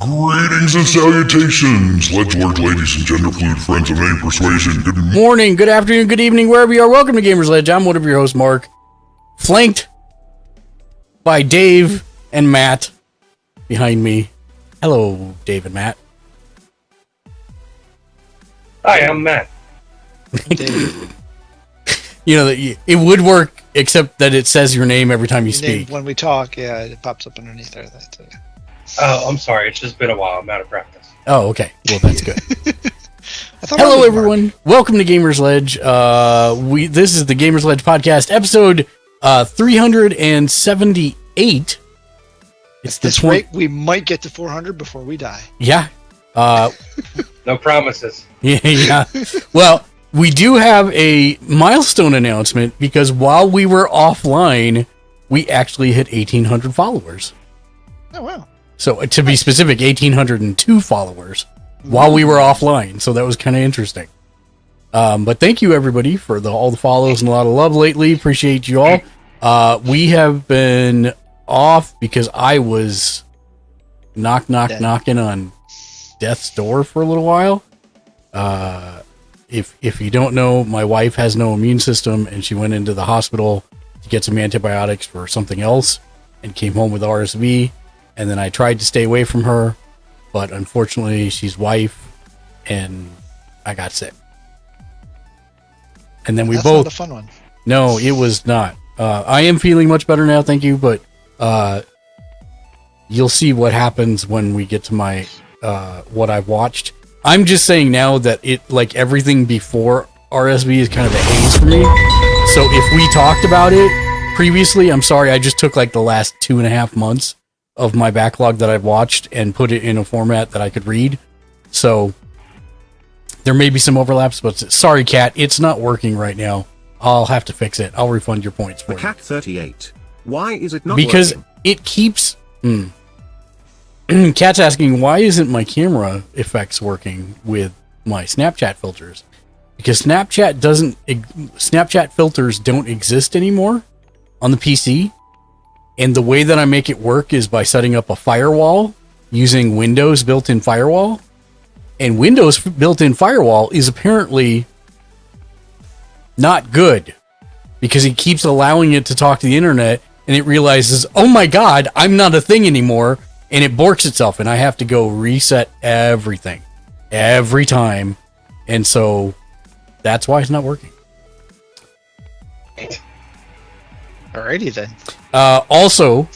Greetings and salutations, Ledgelord ladies and gender fluid friends of any persuasion. Good morning, good afternoon, good evening, wherever you are. Welcome to Gamersledge. I'm one of your hosts, Mark, flanked by Dave and Matt behind me. Hello, Dave and Matt. Hi, I'm Matt. You know, it would work, except that it says your name every time you speak. When we talk, yeah, it pops up underneath there. That's it. Oh, I'm sorry. It's just been a while. I'm out of practice. Oh, okay. Well, that's good. Hello, everyone. Welcome to Gamersledge. This is the Gamersledge podcast, episode 378. At this rate, we might get to 400 before we die. Yeah. No promises. Yeah. Well, we do have a milestone announcement because while we were offline, we actually hit 1,800 followers. Oh, wow. So, to be specific, 1,802 followers while we were offline. So that was kind of interesting. But thank you, everybody, for all the follows and a lot of love lately. Appreciate you all. We have been off because I was knocking on death's door for a little while. If you don't know, my wife has no immune system, and she went into the hospital to get some antibiotics for something else and came home with RSV. And then I tried to stay away from her, but unfortunately she's wife, and I got sick. And then That's both... not a fun one. No, it was not. I am feeling much better now, thank you, but you'll see what happens when we get to my what I've watched. I'm just saying now that it, like everything before RSV, is kind of a haze for me. So if we talked about it previously, I'm sorry, I just took like the last 2.5 months of my backlog that I've watched and put it in a format that I could read. So there may be some overlaps, but sorry, Kat, it's not working right now. I'll have to fix it. I'll refund your points for the Cat 38. Why is it not because working? It keeps... Kat's asking, why isn't my camera effects working with my Snapchat filters? Because Snapchat filters don't exist anymore on the PC. And the way that I make it work is by setting up a firewall using Windows built-in firewall. And Windows built-in firewall is apparently not good because it keeps allowing it to talk to the internet, and it realizes, oh my God, I'm not a thing anymore. And it borks itself, and I have to go reset everything every time. And so that's why it's not working. Alrighty then. Also,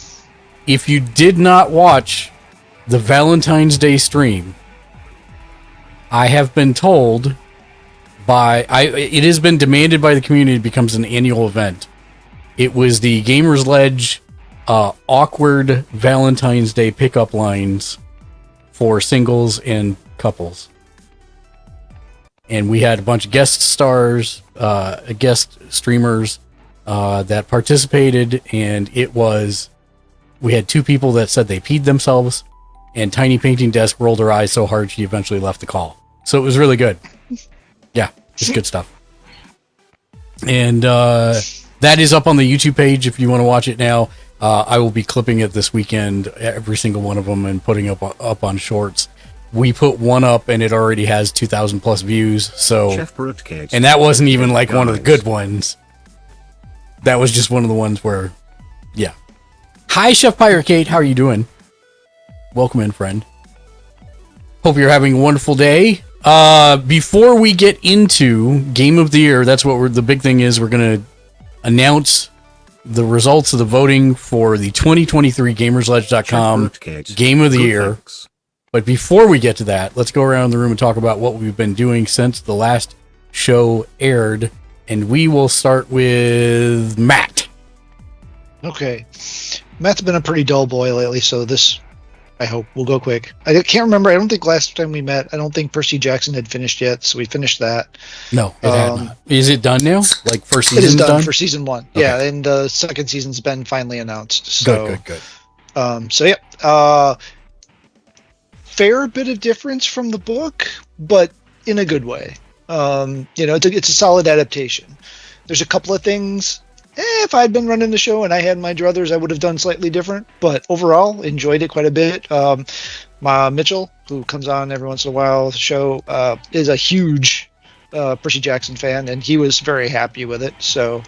if you did not watch the Valentine's Day stream, I have been told it has been demanded by the community, it becomes an annual event. It was the Gamersledge awkward Valentine's Day pickup lines for singles and couples. And we had a bunch of guest stars, guest streamers that participated, and we had 2 people that said they peed themselves, and Tiny Painting Desk rolled her eyes so hard she eventually left the call. So it was really good. Yeah, it's good stuff. And that is up on the YouTube page if you want to watch it now. I will be clipping it this weekend, every single one of them, and putting up on shorts. We put one up, and it already has 2,000 plus views. So, and that wasn't even like one of the good ones. That was just one of the ones where, yeah. Hi, Chef Pirate Kate. How are you doing? Welcome in, friend. Hope you're having a wonderful day. Before we get into Game of the Year, that's what the big thing is. We're going to announce the results of the voting for the 2023 Gamersledge.com Game of the Year. But before we get to that, let's go around the room and talk about what we've been doing since the last show aired. And we will start with Matt. Okay. Matt's been a pretty dull boy lately, so this, I hope, will go quick. I can't remember. I don't think last time we met, I don't think Percy Jackson had finished yet, so we finished that. No, it had not. Is it done now? Like first season? It is done for season 1. Okay. Yeah, and the second season's been finally announced. So, Good. So yeah, fair bit of difference from the book, but in a good way. It's a solid adaptation. There's a couple of things if I'd been running the show and I had my druthers, I would have done slightly different. But overall, enjoyed it quite a bit. Mitchell, who comes on every once in a while with the show, is a huge Percy Jackson fan, and he was very happy with it. So,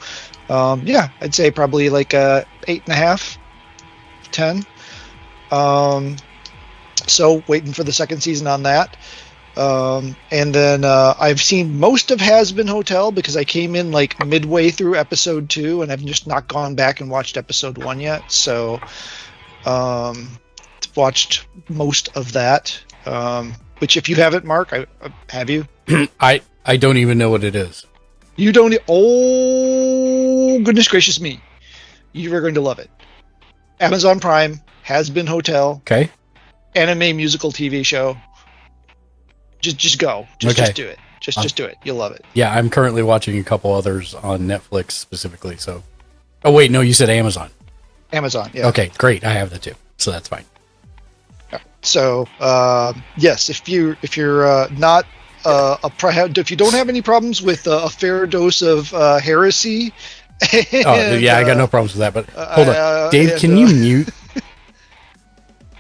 yeah, I'd say probably like 8.5, 10. So waiting for the second season on that. And then I've seen most of Has Been Hotel because I came in like midway through episode 2, and I've just not gone back and watched episode 1 yet. So watched most of that. Which if you haven't, Mark, have you? I don't even know what it is. You don't? Oh, goodness gracious me. You are going to love it. Amazon Prime, Has Been Hotel. Okay. Anime musical TV show. Just go. Just do it. Just do it. You'll love it. Yeah, I'm currently watching a couple others on Netflix specifically. So, oh wait, no, you said Amazon. Amazon. Yeah. Okay, great. I have that too, so that's fine. So, yes, if you're not if you don't have any problems with a fair dose of heresy. Oh yeah, I got no problems with that. But hold on, Dave, can you mute?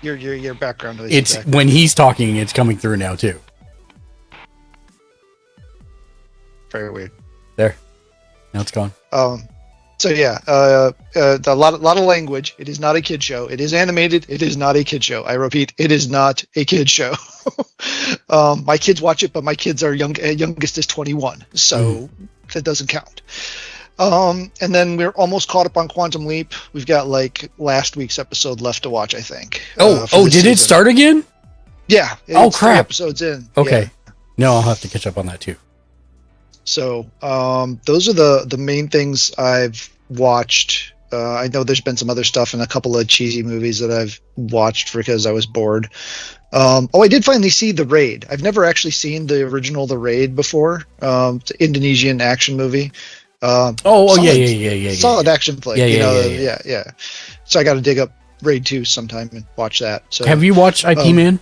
Your background noise. It's when he's talking, it's coming through now too. Very weird. There. Now it's gone. So yeah, a lot of language. It is not a kid show. It is animated. It is not a kid show. I repeat, it is not a kid show. My kids watch it, but my kids are youngest is 21, so that doesn't count. And then we're almost caught up on Quantum Leap. We've got like last week's episode left to watch, I think. Did it start again? Yeah. It's crap. 3 episodes in. Okay. Yeah. No, I'll have to catch up on that too. So those are the main things I've watched. I know there's been some other stuff and a couple of cheesy movies that I've watched because I was bored. I did finally see The Raid. I've never actually seen the original The Raid before. It's an Indonesian action movie. Solid action flick. Yeah. So I got to dig up Raid 2 sometime and watch that. So have you watched IP Man?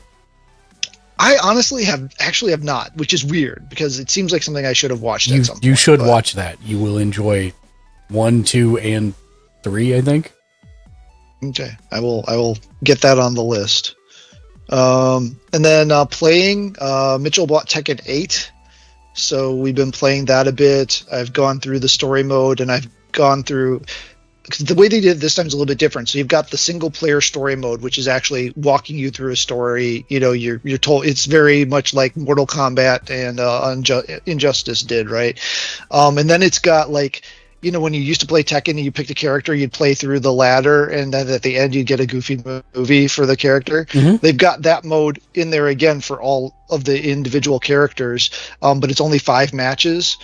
I honestly have not, which is weird because it seems like something I should have watched at some point. You should watch that. You will enjoy 1, 2, and 3, I think. Okay. I will get that on the list. And then playing, Mitchell bought Tekken 8. So we've been playing that a bit. I've gone through the story mode, and I've gone through... Because the way they did it this time is a little bit different. So you've got the single player story mode, which is actually walking you through a story. You know, you're told it's very much like Mortal Kombat and Injustice did, right? And then it's got like, you know, when you used to play Tekken and you picked a character, you'd play through the ladder, and then at the end you'd get a goofy movie for the character. Mm-hmm. They've got that mode in there again for all of the individual characters, but it's only 5 matches.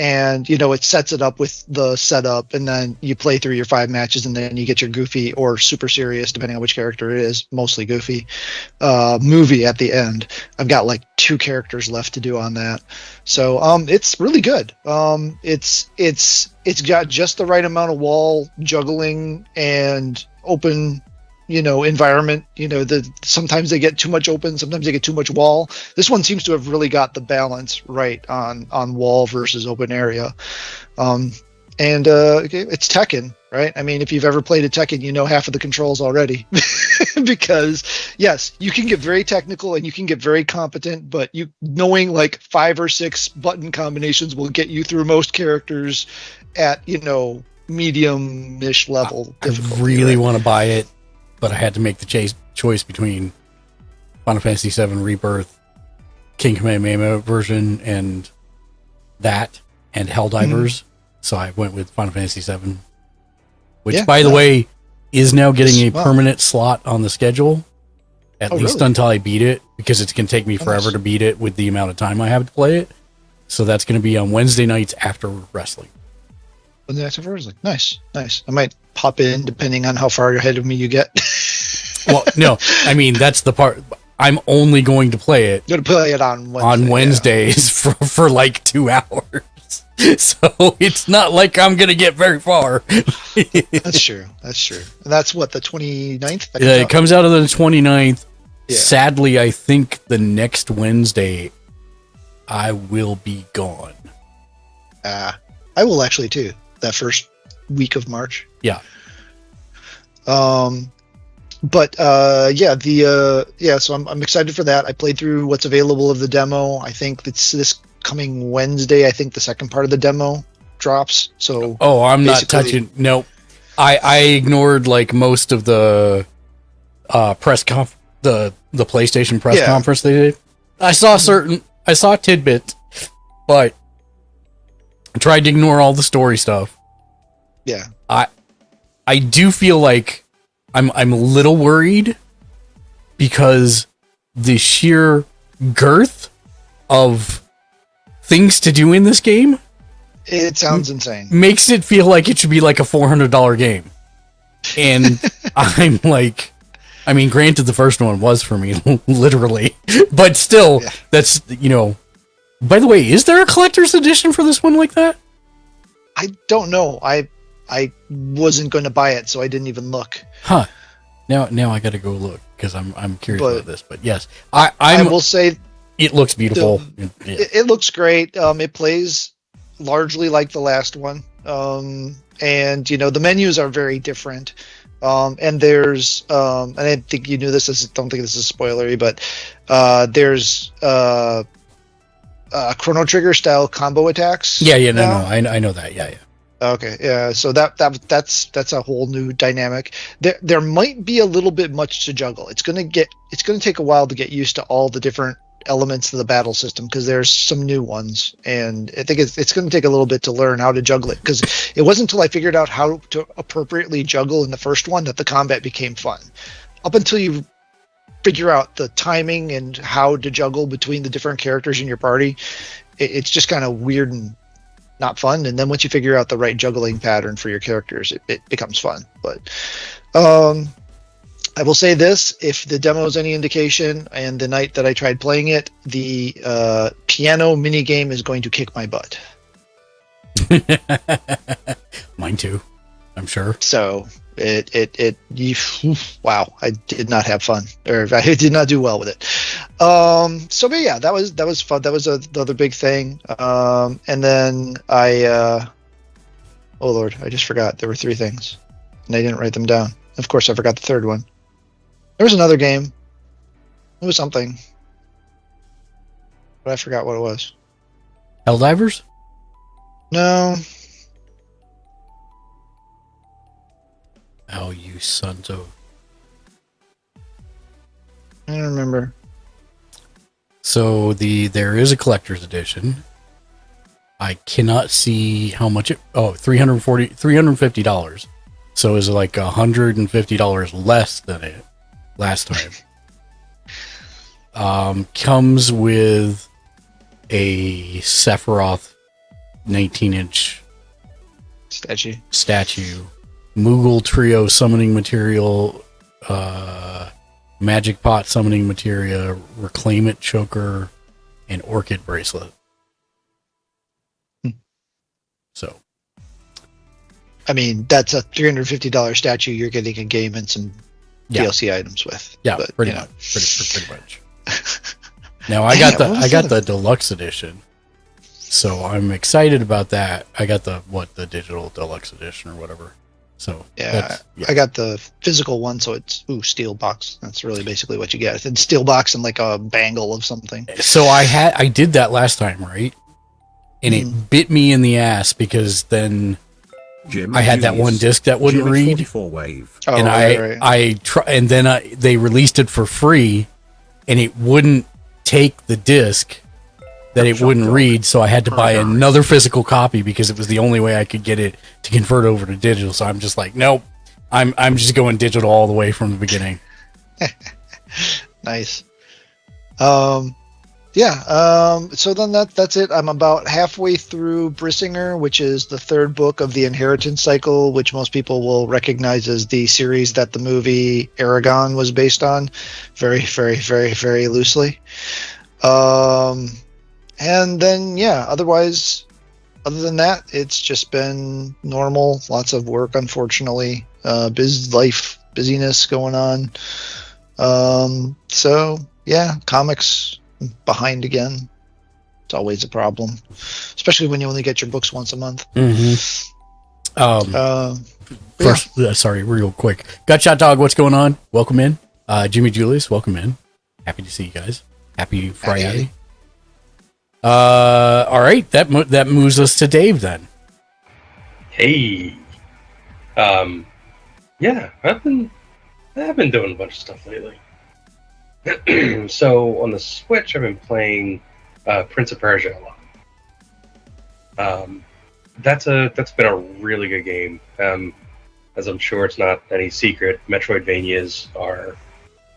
And, you know, it sets it up with the setup, and then you play through your 5 matches, and then you get your goofy or super serious, depending on which character it is, mostly goofy, movie at the end. I've got like 2 characters left to do on that. So it's really good. It's got just the right amount of wall juggling and open, you know, environment. You know, sometimes they get too much open, sometimes they get too much wall. This one seems to have really got the balance right on wall versus open area. It's Tekken, right? I mean, if you've ever played a Tekken, you know half of the controls already. Because yes, you can get very technical and you can get very competent, but you knowing like 5 or 6 button combinations will get you through most characters at, you know, medium-ish level difficulty. I really want to buy it, but I had to make the choice between Final Fantasy VII Rebirth, King Kamehameha version, and that, and Helldivers. So I went with Final Fantasy VII, which, by the way, is now getting a permanent slot on the schedule, at least until I beat it, because it's going to take me forever to beat it with the amount of time I have to play it. So that's going to be on Wednesday nights after wrestling. Nice. I might pop in depending on how far ahead of me you get. Well, no, I mean, that's the part. I'm only going to play it. You're going to play it on Wednesday, on Wednesdays for like 2 hours. So it's not like I'm going to get very far. That's true. And that's what, the 29th? It comes out of the 29th. Yeah. Sadly, I think the next Wednesday I will be gone. I will actually too. That first week of March. Yeah. But so I'm excited for that. I played through what's available of the demo. I think it's this coming Wednesday. I think the second part of the demo drops. So I'm not touching. Nope. I ignored like most of the the PlayStation press conference they did. I saw tidbits, but I tried to ignore all the story stuff. Yeah. I do feel like I'm a little worried because the sheer girth of things to do in this game, it sounds insane. Makes it feel like it should be like a $400 game. And I'm like, I mean, granted the first one was for me, literally, but still, that's, by the way, is there a collector's edition for this one like that? I don't know. I wasn't going to buy it, so I didn't even look. Huh. Now I got to go look because I'm curious about this. But yes, I will say it looks beautiful. It looks great. It plays largely like the last one, and the menus are very different. And there's and I think you knew this. Don't think this is spoilery, but there's Chrono Trigger style combo attacks. No, I know that. Yeah. Okay, yeah. So that's a whole new dynamic. There might be a little bit much to juggle. It's gonna take a while to get used to all the different elements of the battle system because there's some new ones, and I think it's going to take a little bit to learn how to juggle it because it wasn't until I figured out how to appropriately juggle in the first one that the combat became fun. Up until you figure out the timing and how to juggle between the different characters in your party, it's just kind of weird and not fun. And then once you figure out the right juggling pattern for your characters, it becomes fun. But I will say this, if the demo is any indication, and the night that I tried playing it, the piano mini game is going to kick my butt. Mine too, I'm sure. So wow, I did not have fun, or I did not do well with it. But yeah, that was fun. That was the other big thing. And then oh Lord, I just forgot. There were 3 things, and I didn't write them down. Of course, I forgot the third one. There was another game. It was something, but I forgot what it was. Helldivers? No. Oh, you sons of... I don't remember. So there is a collector's edition. I cannot see how much it... Oh, $350. So is it like $150 less than it last time? Comes with a Sephiroth 19-inch statue. Moogle Trio summoning material, Magic Pot summoning materia, Reclaim It choker, and Orchid bracelet. So, I mean, that's a $350 statue you're getting a game and some DLC items with. Yeah, but, pretty much. Now I got the deluxe edition, so I'm excited about that. I got the digital deluxe edition or whatever. So I got the physical one, so it's steel box. That's really basically what you get. It's steel box and like a bangle of something. So I did that last time, right? And it bit me in the ass because then I had that one disc that wouldn't read. Wave. And and then they released it for free, and it wouldn't take the disc that it wouldn't read, so I had to buy another physical copy because it was the only way I could get it to convert over to digital. So I'm just like, nope, I'm just going digital all the way from the beginning. Nice. So then that's it. I'm about halfway through Brissinger, which is the 3rd book of the Inheritance Cycle, which most people will recognize as the series that the movie Aragon was based on, very, very, very, very loosely. And then, otherwise, other than that, it's just been normal. Lots of work, unfortunately. Busyness going on. Comics behind again. It's always a problem, especially when you only get your books once a month. Mm-hmm. First, sorry, real quick. Gutshot Dog, what's going on? Welcome in. Jimmy Julius, welcome in. Happy to see you guys. Happy Friday. All right, that moves us to Dave then. Hey. Yeah, I've been doing a bunch of stuff lately. So on the Switch, I've been playing Prince of Persia a lot. That's been a really good game. As I'm sure it's not any secret, Metroidvanias are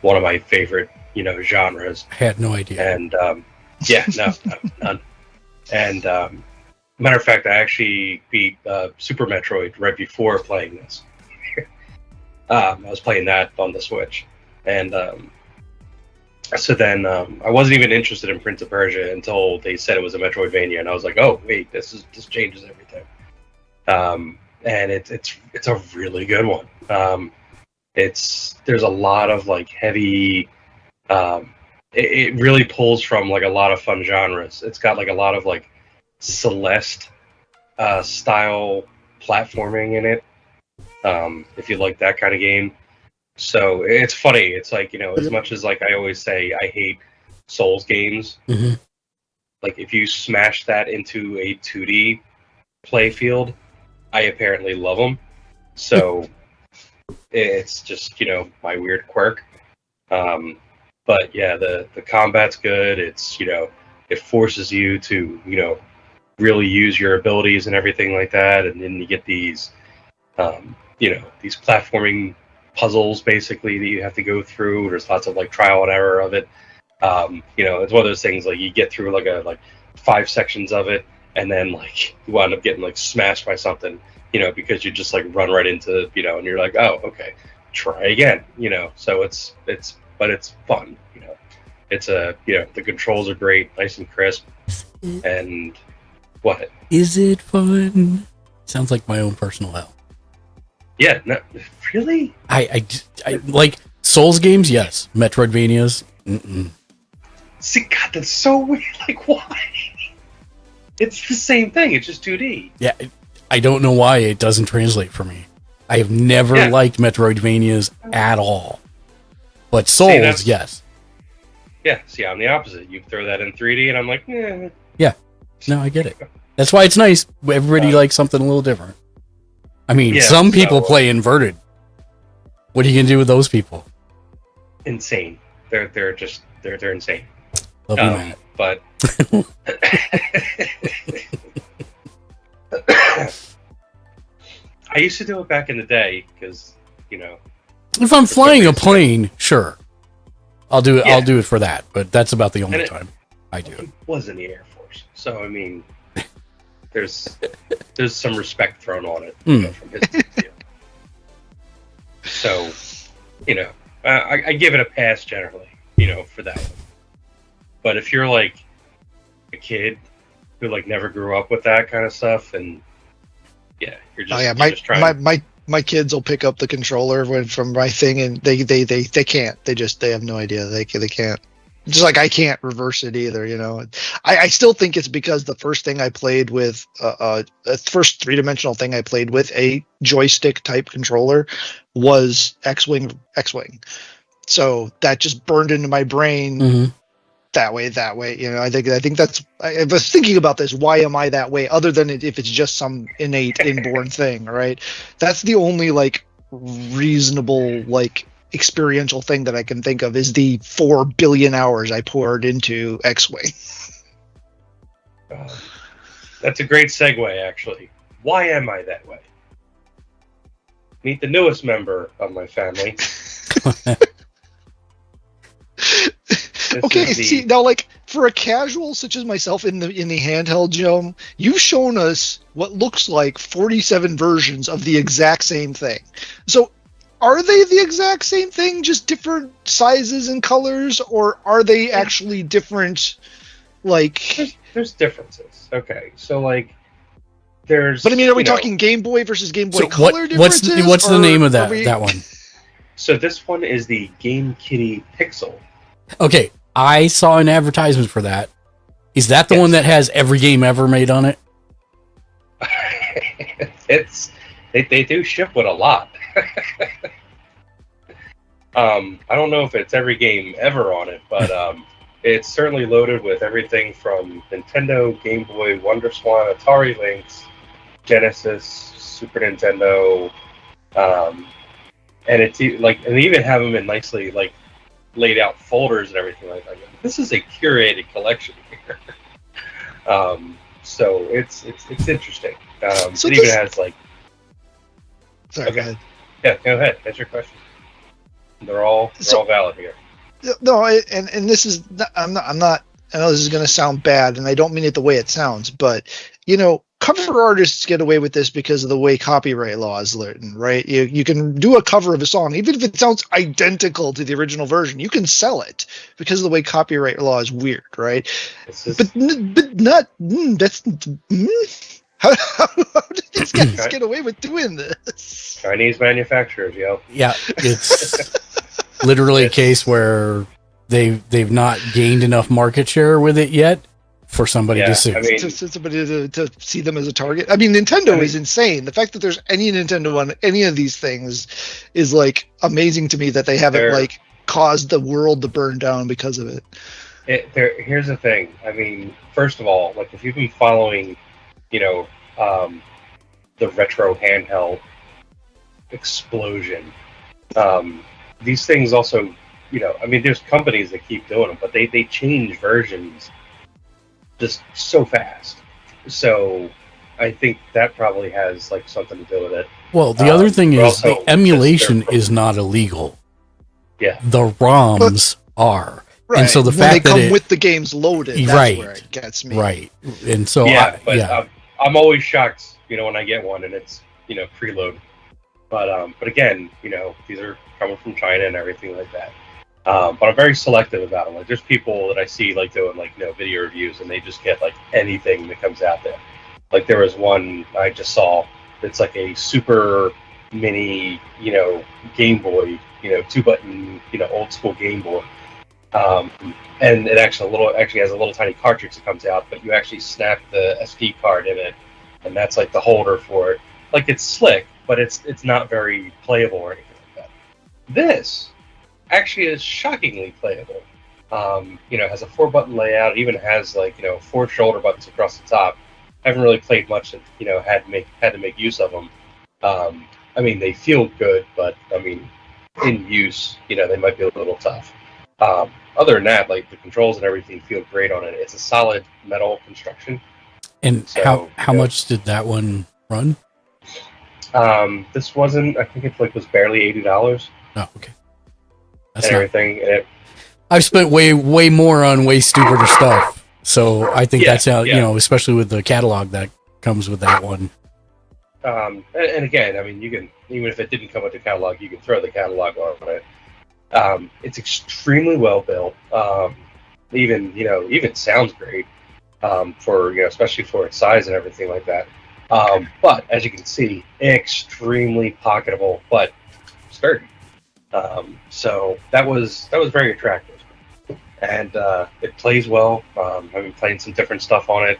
one of my favorite, genres. I had no idea. And yeah, no, none. And matter of fact, I actually beat Super Metroid right before playing this. I was playing that on the Switch, and so then I wasn't even interested in Prince of Persia until they said it was a Metroidvania, and I was like, oh wait, this changes everything. And it's a really good one. There's a lot of like heavy. It really pulls from like a lot of fun genres. It's got like a lot of like Celeste style platforming in it. If you like that kind of game. So it's funny. It's like, as much as like I always say I hate Souls games, like if you smash that into a 2D play field, I apparently love them. So it's just, my weird quirk. But yeah, the combat's good. It's, it forces you to, really use your abilities and everything like that. And then you get these, these platforming puzzles basically that you have to go through. There's lots of like trial and error of it. It's one of those things like you get through like 5 sections of it, and then like you wind up getting like smashed by something, because you just like run right into, and you're like, oh, okay, try again, So it's fun, It's the controls are great, nice and crisp, and what? Is it fun? Sounds like my own personal hell. Yeah, no, really? I like Souls games, yes. Metroidvanias, See, God, that's so weird. Like, why? It's the same thing. It's just 2D. Yeah, I don't know why it doesn't translate for me. I have never liked Metroidvanias at all. But Souls, yes. Yeah, see, I'm the opposite. You throw that in 3D, and I'm like, eh. Yeah, no, I get it. That's why it's nice. Everybody likes something a little different. I mean, some people play inverted. What are you gonna do with those people? Insane. They're insane. Love you, Matt. But I used to do it back in the day because if I'm flying a plane, sure, I'll do it. Yeah. I'll do it for that. But that's about the only time I do it. He was in the Air Force, so I mean, there's some respect thrown on it from his view. So, I give it a pass generally, for that one. But if you're like a kid who like never grew up with that kind of stuff, and you're just you're just trying. My kids will pick up the controller from my thing, and they can't. They have no idea. They can't. Just like I can't reverse it either, I still think it's because the first thing I played with, the first 3-dimensional thing I played with a joystick type controller was X-Wing. So that just burned into my brain that way. I think that's. I was thinking about this. Why am I that way? Other than if it's just some innate inborn thing, right? That's the only like reasonable like experiential thing that I can think of is the 4 billion hours I poured into X-Wing. That's a great segue, actually. Why am I that way? Meet the newest member of my family. Okay, see now, like for a casual such as myself in the handheld zone, you've shown us what looks like 47 versions of the exact same thing. So, are they the exact same thing, just different sizes and colors, or are they actually different? Like, there's differences. Okay, so like, there's. But I mean, are we talking Game Boy versus Game Boy Color differences? What's the name of that one? So this one is the Game Kitty Pixel. Okay, I saw an advertisement for that. Is that the one that has every game ever made on it? They do ship with a lot. I don't know if it's every game ever on it, but it's certainly loaded with everything from Nintendo, Game Boy, WonderSwan, Atari Lynx, Genesis, Super Nintendo, and and they even have them in nicely laid out folders and everything like that. This is a curated collection here. So it's interesting. So it even has like. Sorry, Okay. go ahead. Yeah, go ahead. That's your question. They're all valid here. No, and this is I'm not. I know this is going to sound bad, and I don't mean it the way it sounds, but cover artists get away with this because of the way copyright law is written, right? You can do a cover of a song, even if it sounds identical to the original version, you can sell it because of the way copyright law is weird, right? But not that's. How did these guys get away with doing this? Chinese manufacturers, yo. Yeah, it's literally a case where they've not gained enough market share with it yet for somebody to sue. I mean, somebody to see them as a target. I mean, Nintendo is insane. The fact that there's any Nintendo on any of these things is amazing to me that they haven't caused the world to burn down because of it. Here's the thing. I mean, first of all, if you've been following, the retro handheld explosion, these things also, there's companies that keep doing them, but they change versions just so fast. So I think that probably has something to do with it. Well, the other thing is the emulation is not illegal. Yeah. The ROMs are. Right. And so the when fact they that come with the games loaded, that's where it gets me. Right. And so I'm always shocked, when I get one and it's, preload. But again, these are coming from China and everything like that. But I'm very selective about them. There's people that I see doing video reviews, and they just get anything that comes out there. There was one I just saw. It's a super mini, Game Boy, 2-button, old school Game Boy. And it actually has a little tiny cartridge that comes out, but you actually snap the SD card in it, and that's the holder for it. It's slick, but it's not very playable or anything like that. This actually is shockingly playable. Has a 4-button layout. It even has 4 shoulder buttons across the top. I haven't really played much that had to make use of them. They feel good, but in use, they might be a little tough. Other than that, the controls and everything feel great on it. It's a solid metal construction. And so, how much did that one run? This wasn't. I think it was barely $80. Oh, okay. That's and everything. I've spent way more on way stupider stuff. So I think that's how especially with the catalog that comes with that one. And again, you can, even if it didn't come with the catalog, you can throw the catalog on it. It's extremely well built. Even sounds great for especially for its size and everything like that. But as you can see, extremely pocketable, but sturdy. So that was very attractive, and it plays well. I've been playing some different stuff on it.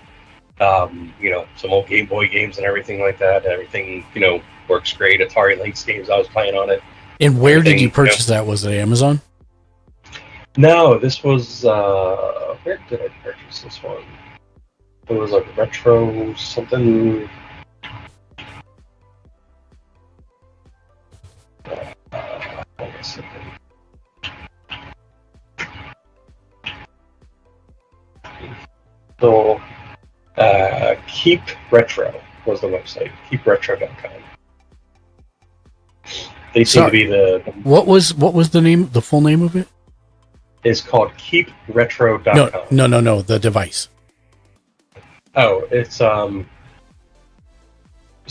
Some old Game Boy games and everything like that. Everything works great. Atari Lynx games I was playing on it. And where did you purchase that? Was it Amazon? No, this was where did I purchase this one? It was retro something. Hold on a second. So, Keep Retro was the website. KeepRetro.com. They seem to be the. What was the name? The full name of it? It's called KeepRetro.com. No. The device. Oh, it's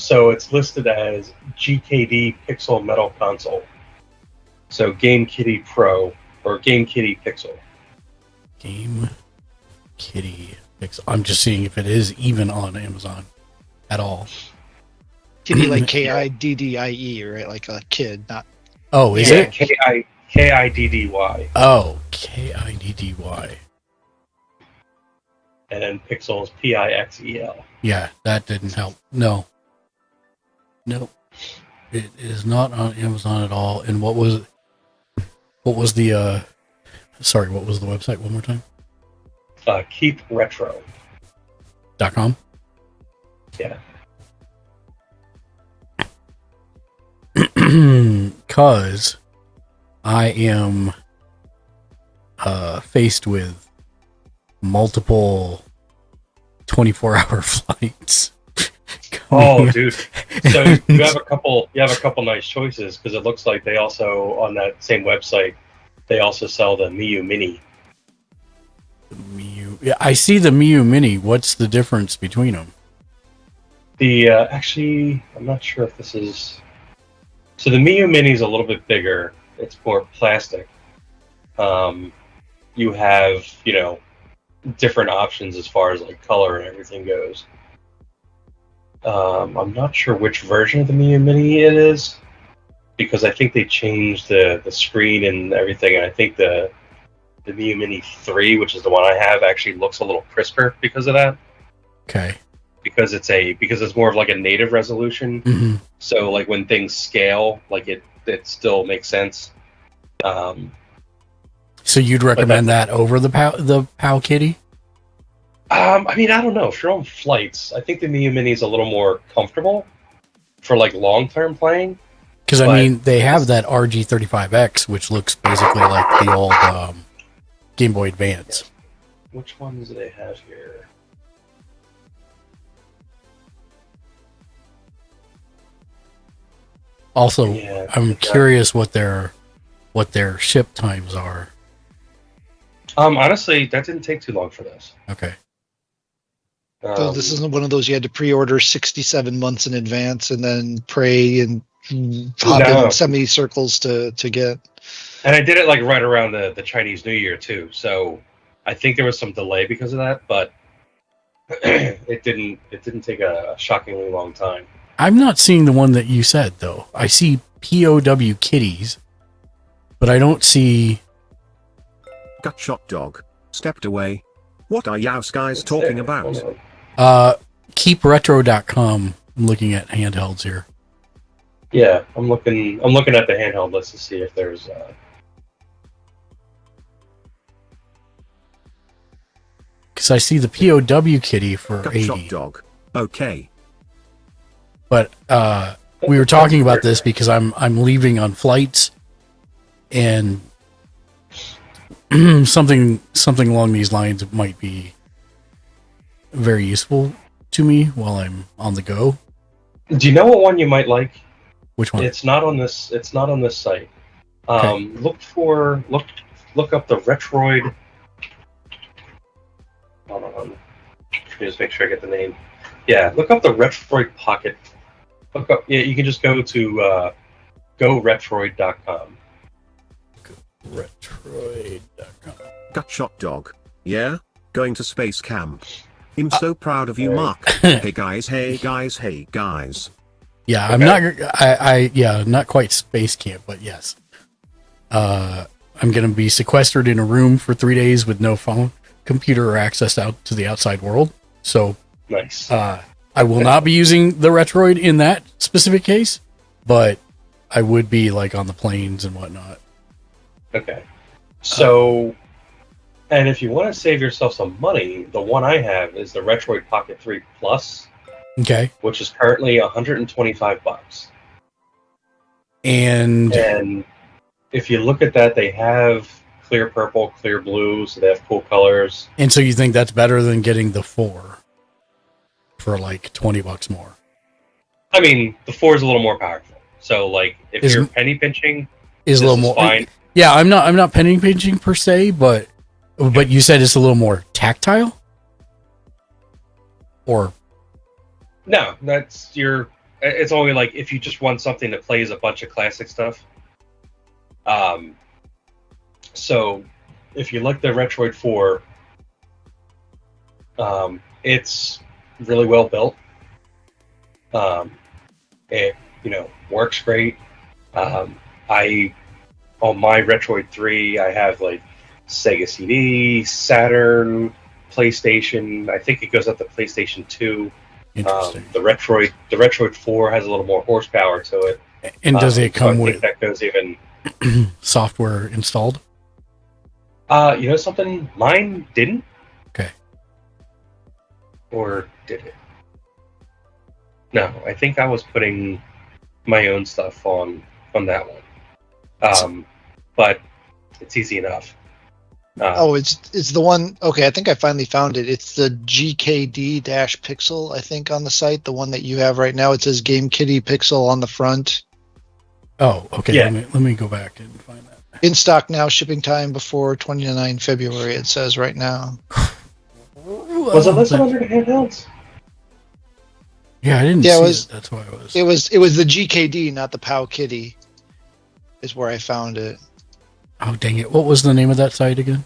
So it's listed as GKD Pixel Metal Console. So Game Kitty Pro or Game Kitty Pixel. Game Kitty Pixel. I'm just seeing if it is even on Amazon at all. Kitty like Kiddie, right? Like a kid, not. Oh, is it? Kiddy. Oh, Kiddy. And then Pixel is Pixel. Yeah, that didn't help. No. It is not on Amazon at all. And what was the sorry, what was the website one more time? Keep Retro. .com. Yeah. Cause I am faced with multiple 24-hour flights. Oh, dude. So you have a couple nice choices, because it looks like they also, on that same website, they also sell the Miu Mini. Yeah, I see the Miu Mini. What's the difference between them? The actually, I'm not sure if this is. So the Miu Mini is a little bit bigger. It's more plastic. You have, different options as far as like color and everything goes. I'm not sure which version of the Miu Mini it is, because I think they changed the screen and everything, and I think the Miu Mini 3, which is the one I have, actually looks a little crisper because of that. Okay. Because it's more of like a native resolution. Mm-hmm. So like when things scale, like it still makes sense. So you'd recommend that over the PAL Kitty? I mean, I don't know. If you're on flights, I think the Miu Mini is a little more comfortable for like long-term playing. Because, I mean, they have that RG35X, which looks basically like the old Game Boy Advance. Which ones do they have here? Also, Yeah, I'm curious what their ship times are. Honestly, that didn't take too long for this. Okay. So this isn't one of those you had to pre-order 67 months in advance and then pray and hop in semicircles to get. And I did it like right around the Chinese New Year too, so I think there was some delay because of that, but it didn't take a shockingly long time. I'm not seeing the one that you said, though. I see POW kitties, but I don't see... Gutshot dog. Stepped away. What are youse guys talking about? KeepRetro.com. I'm looking at handhelds here. Yeah, I'm looking at the handheld list to see if there's... Because I see the POW kitty for Gutshot 80. dog. Okay. But we were talking about this because I'm leaving on flights, and something along these lines might be very useful to me while I'm on the go. Do you know what one you might like? Which one? It's not on this site. Okay. Look up the Retroid. Hold on. Let me just make sure I get the name. Yeah, look up the Retroid Pocket. Look up. Yeah, you can just go to GoRetroid.com. Retroid.com. Gutshot dog. Yeah? Going to space camp. I'm so proud of you, Mark. Hey guys, hey guys, hey guys. Yeah, Okay. I'm not. Not quite space camp, but yes. I'm going to be sequestered in a room for 3 days with no phone, computer, or access out to the outside world. So, Nice. I will not be using the Retroid in that specific case, but I would be like on the planes and whatnot. Okay. So, and if you want to save yourself some money, the one I have is the Retroid Pocket 3 Plus, Okay. which is currently $125. And if you look at that, they have clear purple, clear blue, so they have cool colors. so you think that's better than getting the 4 for like $20 more? I mean, the 4 is a little more powerful. So, like, if you're penny pinching, is a little more fine. Yeah, I'm not penny pinching per se, but you said it's a little more tactile? Or No, it's only like if you just want something that plays a bunch of classic stuff. So if you like the Retroid 4, it's really well built. It works great. On my Retroid 3, I have like Sega CD, Saturn, PlayStation. I think it goes up to PlayStation 2. interesting. The Retroid 4 has a little more horsepower to it. And does it So I come think with that goes even. software installed? You know something? Mine didn't, Okay. or did it? No, I think I was putting my own stuff on that one. But it's easy enough. Oh, it's the one. Okay, I think I finally found it. It's the GKD-Pixel, I think, on the site. The one that you have right now. It says Game Kitty Pixel on the front. Oh, okay. Yeah. Let me go back and find that. In stock now. Shipping time before 29 February. It says right now. Was it listed under the handhelds? Yeah, I didn't Yeah, see it was. it. That's why I was. It was the GKD, not the POW Kitty. Is where I found it. Oh, dang it! What was the name of that site again?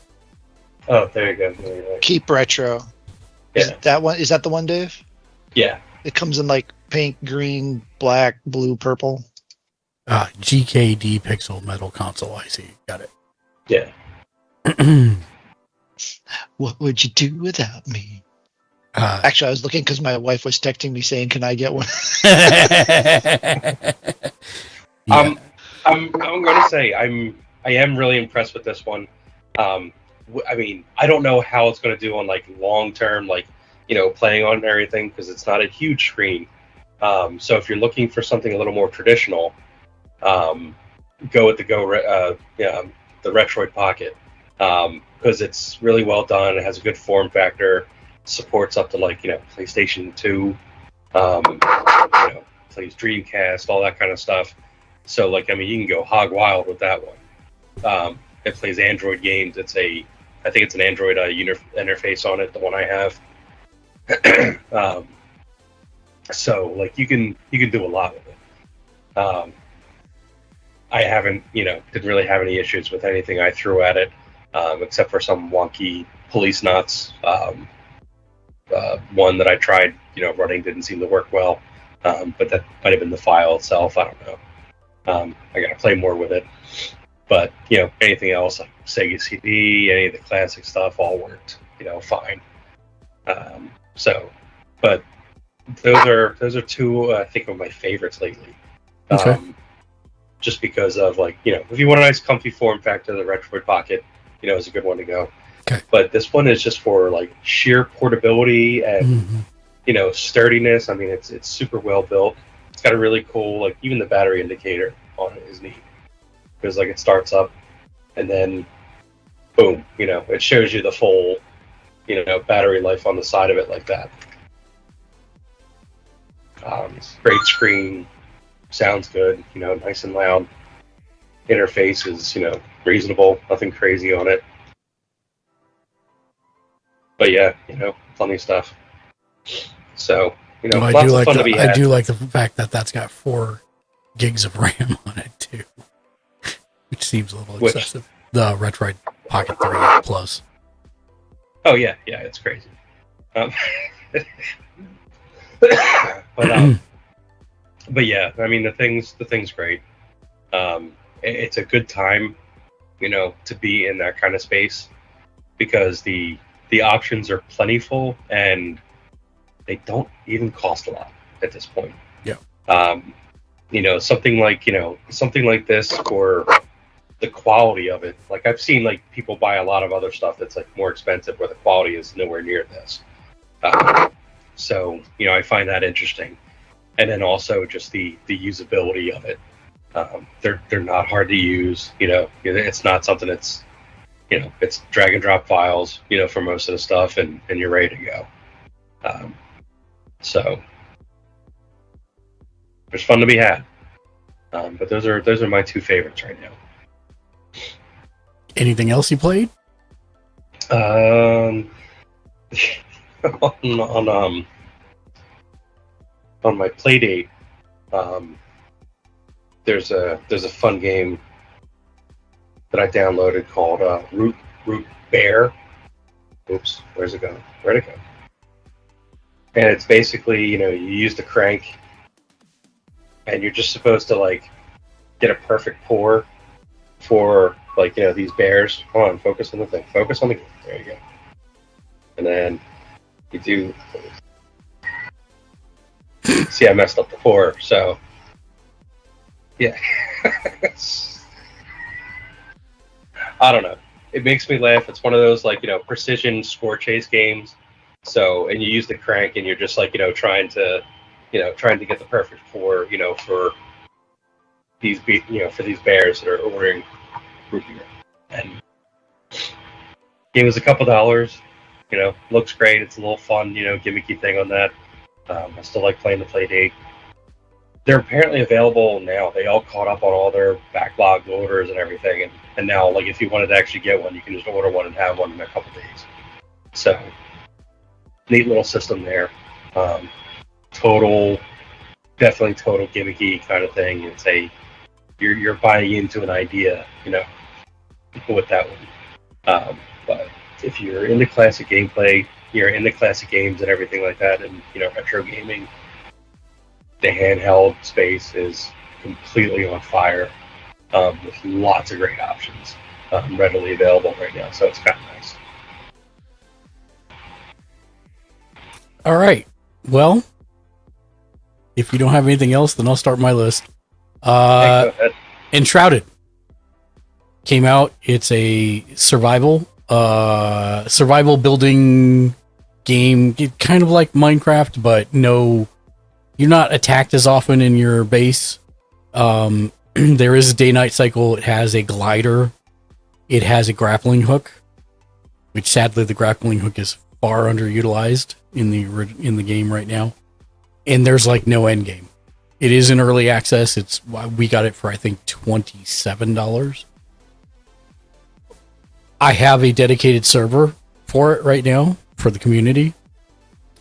Oh, there you go. There you go. Keep Retro. Is Yeah. that one? Is that the one, Dave? Yeah. It comes in like pink, green, black, blue, purple. GKD Pixel Metal Console. I see. Got it. Yeah. What would you do without me? Uh, Actually, I was looking because my wife was texting me saying, "Can I get one?" yeah. I'm going to say I am really impressed with this one. I mean, I don't know how it's going to do on like long term, like, you know, playing on and everything, because it's not a huge screen. So if you're looking for something a little more traditional, go with the Retroid Pocket, because it's really well done. It has a good form factor, supports up to like, you know, PlayStation 2, you know, plays Dreamcast, all that kind of stuff. So like, I mean, you can go hog wild with that one. It plays Android games. I think it's an Android interface on it, the one I have. So like, you can do a lot with it. I haven't, you know, didn't really have any issues with anything I threw at it, except for some wonky police nuts. One that I tried, you know, running didn't seem to work well, but that might have been the file itself. I don't know. I gotta play more with it. But, you know, anything else like Sega CD, any of the classic stuff, all worked, you know, fine. But those are two, I think, of my favorites lately. Okay. Just because of, like, you know, if you want a nice comfy form factor, the Retroid Pocket, you know, is a good one to go. Okay. But this one is just for like sheer portability and you know, sturdiness. I mean, it's super well built. It's got a really cool, like, even the battery indicator on it is neat, because like it starts up and then boom, you know, it shows you the full, you know, battery life on the side of it like that. Great screen, sounds good, you know, nice and loud. Interface is, you know, reasonable, nothing crazy on it. But yeah, you know, funny stuff. So, you know, lots of fun to be had. I do like the fact that that's got 4 gigs of RAM on it too, which seems a little excessive. The Retroid Pocket 3 Plus. Oh yeah, it's crazy. But yeah, I mean, the thing's great. It's a good time, you know, to be in that kind of space, because the options are plentiful and they don't even cost a lot at this point. Yeah. You know, something like this for the quality of it. Like, I've seen like people buy a lot of other stuff that's like more expensive where the quality is nowhere near this. So, you know, I find that interesting. And then also just the usability of it. They're not hard to use. You know, it's not something that's, you know, it's drag and drop files, you know, for most of the stuff, and you're ready to go. So there's fun to be had. But those are my 2 favorites right now. Anything else you played? On my Playdate, there's a fun game that I downloaded called Root Bear. Oops, where'd it go? And it's basically, you know, you use the crank, and you're just supposed to like get a perfect pour for, like, you know, these bears. Hold on, focus on the thing. Focus on the game. There you go. And then you do. See, I messed up the pour, so Yeah. I don't know. It makes me laugh. It's one of those like precision score chase games. So and you use the crank and you're just like trying to get the perfect pour for for these bears that are ordering root beer. And game was a couple dollars. Looks great. It's a little fun gimmicky thing on that. I still like playing the play date. They're apparently available now. They all caught up on all their backlogged orders and everything, and now, like, if you wanted to actually get one, you can just order one and have one in a couple days. So, neat little system there. Definitely total gimmicky kind of thing. It's you're buying into an idea, with that one. But if you're into classic gameplay, you're into classic games and everything like that, and retro gaming, the handheld space is completely on fire, with lots of great options readily available right now. So it's kind of nice. All right. Well, if you don't have anything else, then I'll start my list. Go ahead. Enshrouded came out. It's a survival building game, kind of like Minecraft, but no, you're not attacked as often in your base. There is a day-night cycle. It has a glider. It has a grappling hook, which sadly the grappling hook is far underutilized in the game right now. And there's like no end game. It is in early access. We got it for I think $27. I have a dedicated server for it right now for the community.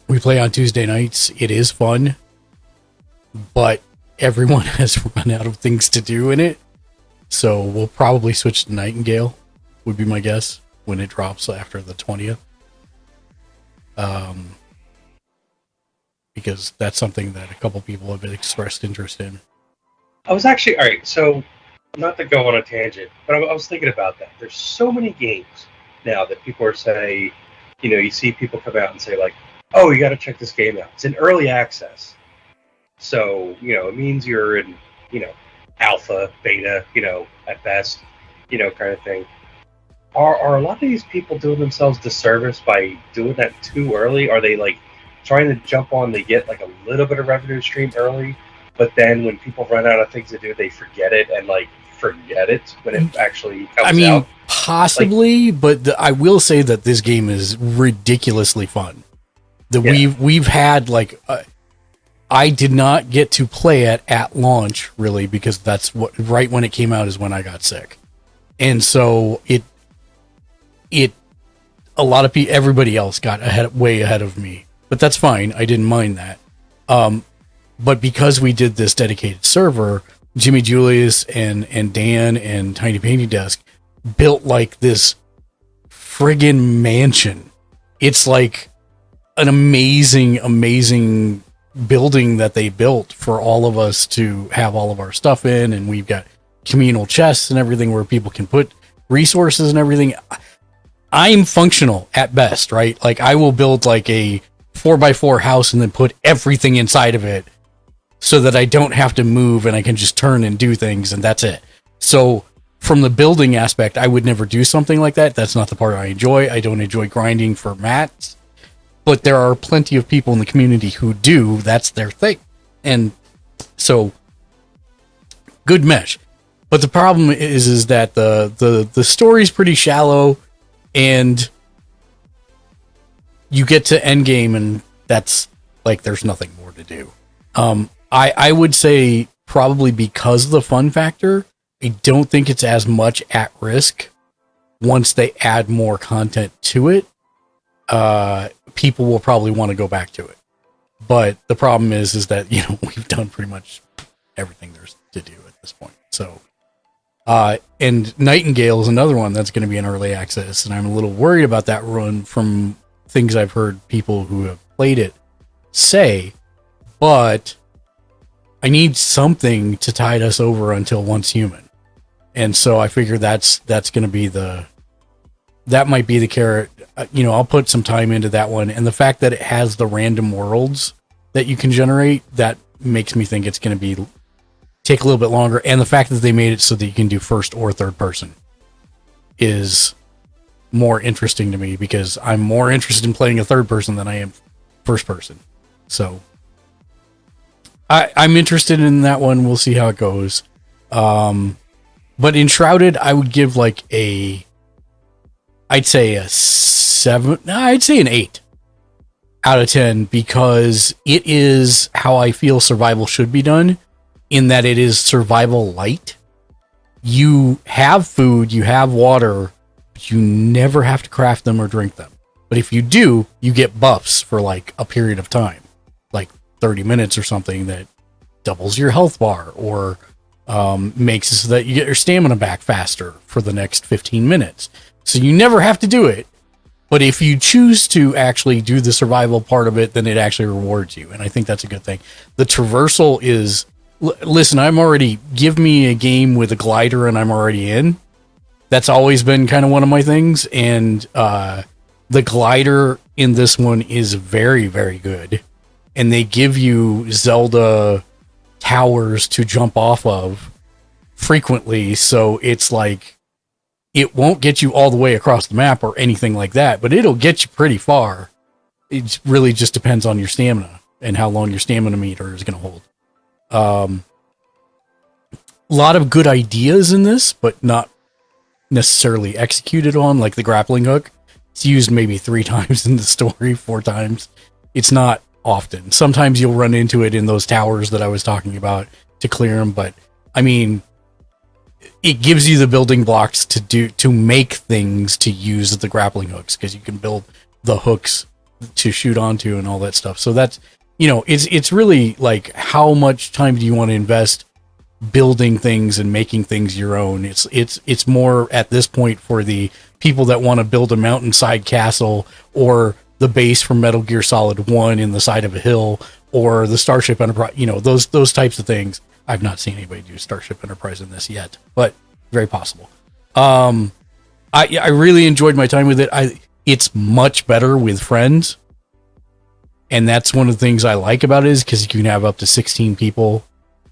We play on Tuesday nights. It is fun, but everyone has run out of things to do in it. So we'll probably switch to Nightingale, would be my guess, when it drops after the 20th. Because that's something that a couple people have expressed interest in. I was actually, all right, so not to go on a tangent, but I was thinking about that. There's so many games now that people are saying, you see people come out and say, like, oh, you got to check this game out. It's in early access. So, it means you're in, alpha, beta, at best, kind of thing. Are a lot of these people doing themselves disservice by doing that too early? Are they, like, trying to jump on to get, like, a little bit of revenue stream early, but then when people run out of things to do, they forget it and, like, forget it when it actually comes out? Possibly, but I will say that this game is ridiculously fun. We've had, like... I did not get to play it at launch, really, because that's right when it came out is when I got sick. And so a lot of people, everybody else got way ahead of me, but that's fine. I didn't mind that. But because we did this dedicated server, Jimmy Julius and Dan and Tiny Painting Desk built like this friggin' mansion. It's like an amazing building that they built for all of us to have all of our stuff in, and we've got communal chests and everything where people can put resources and everything. I'm functional at best, right? Like, I will build like a 4x4 house and then put everything inside of it so that I don't have to move and I can just turn and do things, and that's it. So from the building aspect, I would never do something like that. That's not the part I enjoy. I don't enjoy grinding for mats. But there are plenty of people in the community who do. That's their thing. And so, good mesh. But the problem is that the story's pretty shallow, and you get to endgame, and that's, like, there's nothing more to do. I would say probably because of the fun factor, I don't think it's as much at risk once they add more content to it. People will probably want to go back to it. But the problem is that, we've done pretty much everything there's to do at this point. So, and Nightingale is another one that's going to be in early access, and I'm a little worried about that run from things I've heard people who have played it say, but I need something to tide us over until Once Human. And so I figure that's going to be that might be the carrot. I'll put some time into that one. And the fact that it has the random worlds that you can generate, that makes me think it's going to be take a little bit longer, and the fact that they made it so that you can do first or third person is more interesting to me, because I'm more interested in playing a third person than I am first person. So I'm interested in that one. We'll see how it goes. But Enshrouded, I would give like I'd say a 7. No, I'd say an 8 out of 10, because it is how I feel survival should be done, in that it is survival light. You have food, you have water, but you never have to craft them or drink them. But if you do, you get buffs for like a period of time, like 30 minutes or something, that doubles your health bar, or makes it so that you get your stamina back faster for the next 15 minutes. So you never have to do it. But if you choose to actually do the survival part of it, then it actually rewards you. And I think that's a good thing. The traversal is, listen, give me a game with a glider and I'm already in. That's always been kind of one of my things. And the glider in this one is very, very good. And they give you Zelda towers to jump off of frequently. So it's like, it won't get you all the way across the map or anything like that, but it'll get you pretty far. It really just depends on your stamina and how long your stamina meter is going to hold. A lot of good ideas in this, but not necessarily executed on, like the grappling hook. It's used maybe 3 times in the story, 4 times. It's not often. Sometimes you'll run into it in those towers that I was talking about to clear them, but I mean, it gives you the building blocks to make things to use the grappling hooks, because you can build the hooks to shoot onto and all that stuff. So that's, it's really like, how much time do you want to invest building things and making things your own? It's more at this point for the people that want to build a mountainside castle, or the base from Metal Gear Solid 1 in the side of a hill, or the Starship Enterprise, those types of things. I've not seen anybody do Starship Enterprise in this yet, but very possible. I really enjoyed my time with it. It's much better with friends. And that's one of the things I like about it, is because you can have up to 16 people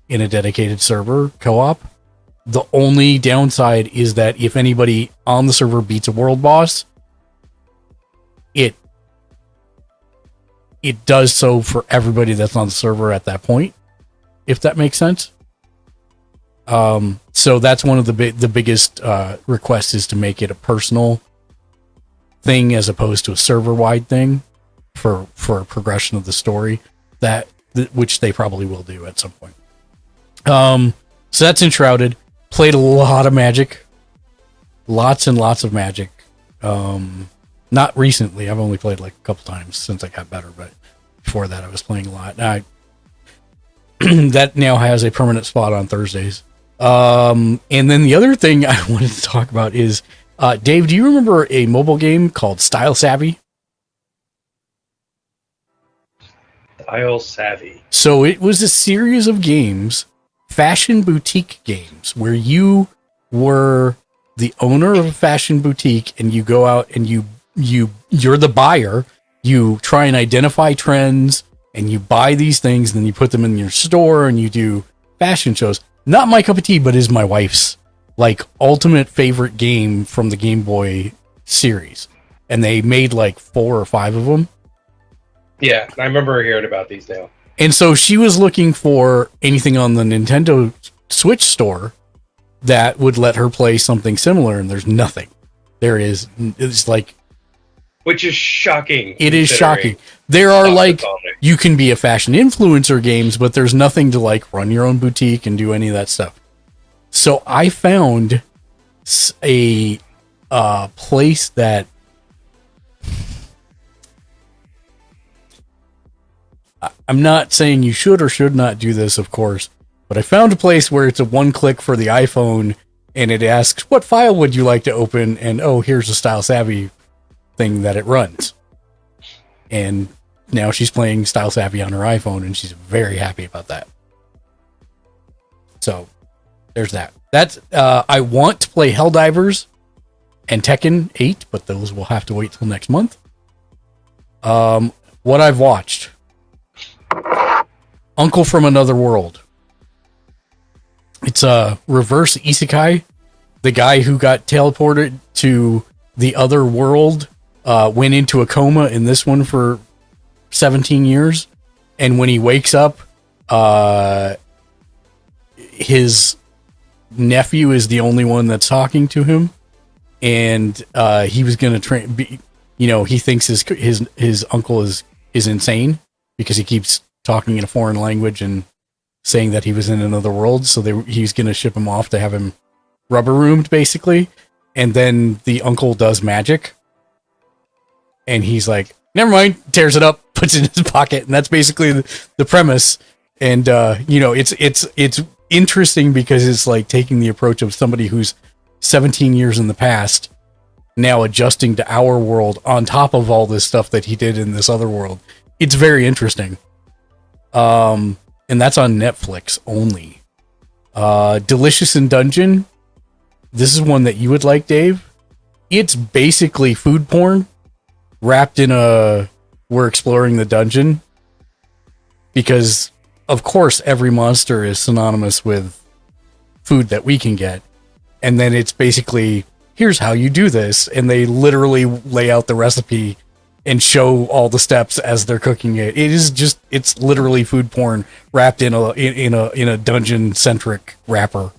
in a dedicated server co-op. The only downside is that if anybody on the server beats a world boss, it does so for everybody that's on the server at that point, if that makes sense. So that's one of the biggest requests, is to make it a personal thing as opposed to a server-wide thing for a progression of the story, which they probably will do at some point. So that's Enshrouded. Played a lot of Magic. Lots and lots of Magic. Not recently. I've only played like a couple times since I got better, but before that I was playing a lot. That now has a permanent spot on Thursdays. And then the other thing I wanted to talk about is, Dave, do you remember a mobile game called Style Savvy? Style Savvy. So it was a series of games, fashion boutique games, where you were the owner of a fashion boutique, and you go out and you're the buyer. You try and identify trends, and you buy these things, and then you put them in your store, and you do fashion shows. Not my cup of tea, but is my wife's like ultimate favorite game from the Game Boy series. And they made like 4 or 5 of them. Yeah, I remember hearing about these now. And so she was looking for anything on the Nintendo Switch store that would let her play something similar, and there's nothing. It's like, which is shocking. It is shocking. There are like, you can be a fashion influencer games, but there's nothing to like run your own boutique and do any of that stuff. So I found a place that I'm not saying you should or should not do this, of course, but I found a place where it's a one click for the iPhone, and it asks, what file would you like to open? And oh, here's a Style Savvy thing that it runs. And now she's playing Style Savvy on her iPhone, and she's very happy about that. So there's that. That's I want to play Helldivers and Tekken 8, but those will have to wait till next month. What I've watched: Uncle from Another World. It's a reverse isekai. The guy who got teleported to the other world went into a coma in this one for 17 years. And when he wakes up, his nephew is the only one that's talking to him. And he was going to train, he thinks his uncle is insane because he keeps talking in a foreign language and saying that he was in another world. So he's going to ship him off to have him rubber roomed, basically. And then the uncle does magic. And he's like, never mind, tears it up, puts it in his pocket. And that's basically the premise. And, it's interesting because it's like taking the approach of somebody who's 17 years in the past, now adjusting to our world on top of all this stuff that he did in this other world. It's very interesting. And that's on Netflix only. Delicious in Dungeon. This is one that you would like, Dave. It's basically food porn wrapped in we're exploring the dungeon. Because, of course, every monster is synonymous with food that we can get. And then it's basically, here's how you do this. And they literally lay out the recipe and show all the steps as they're cooking it. It's literally food porn wrapped in a dungeon centric wrapper.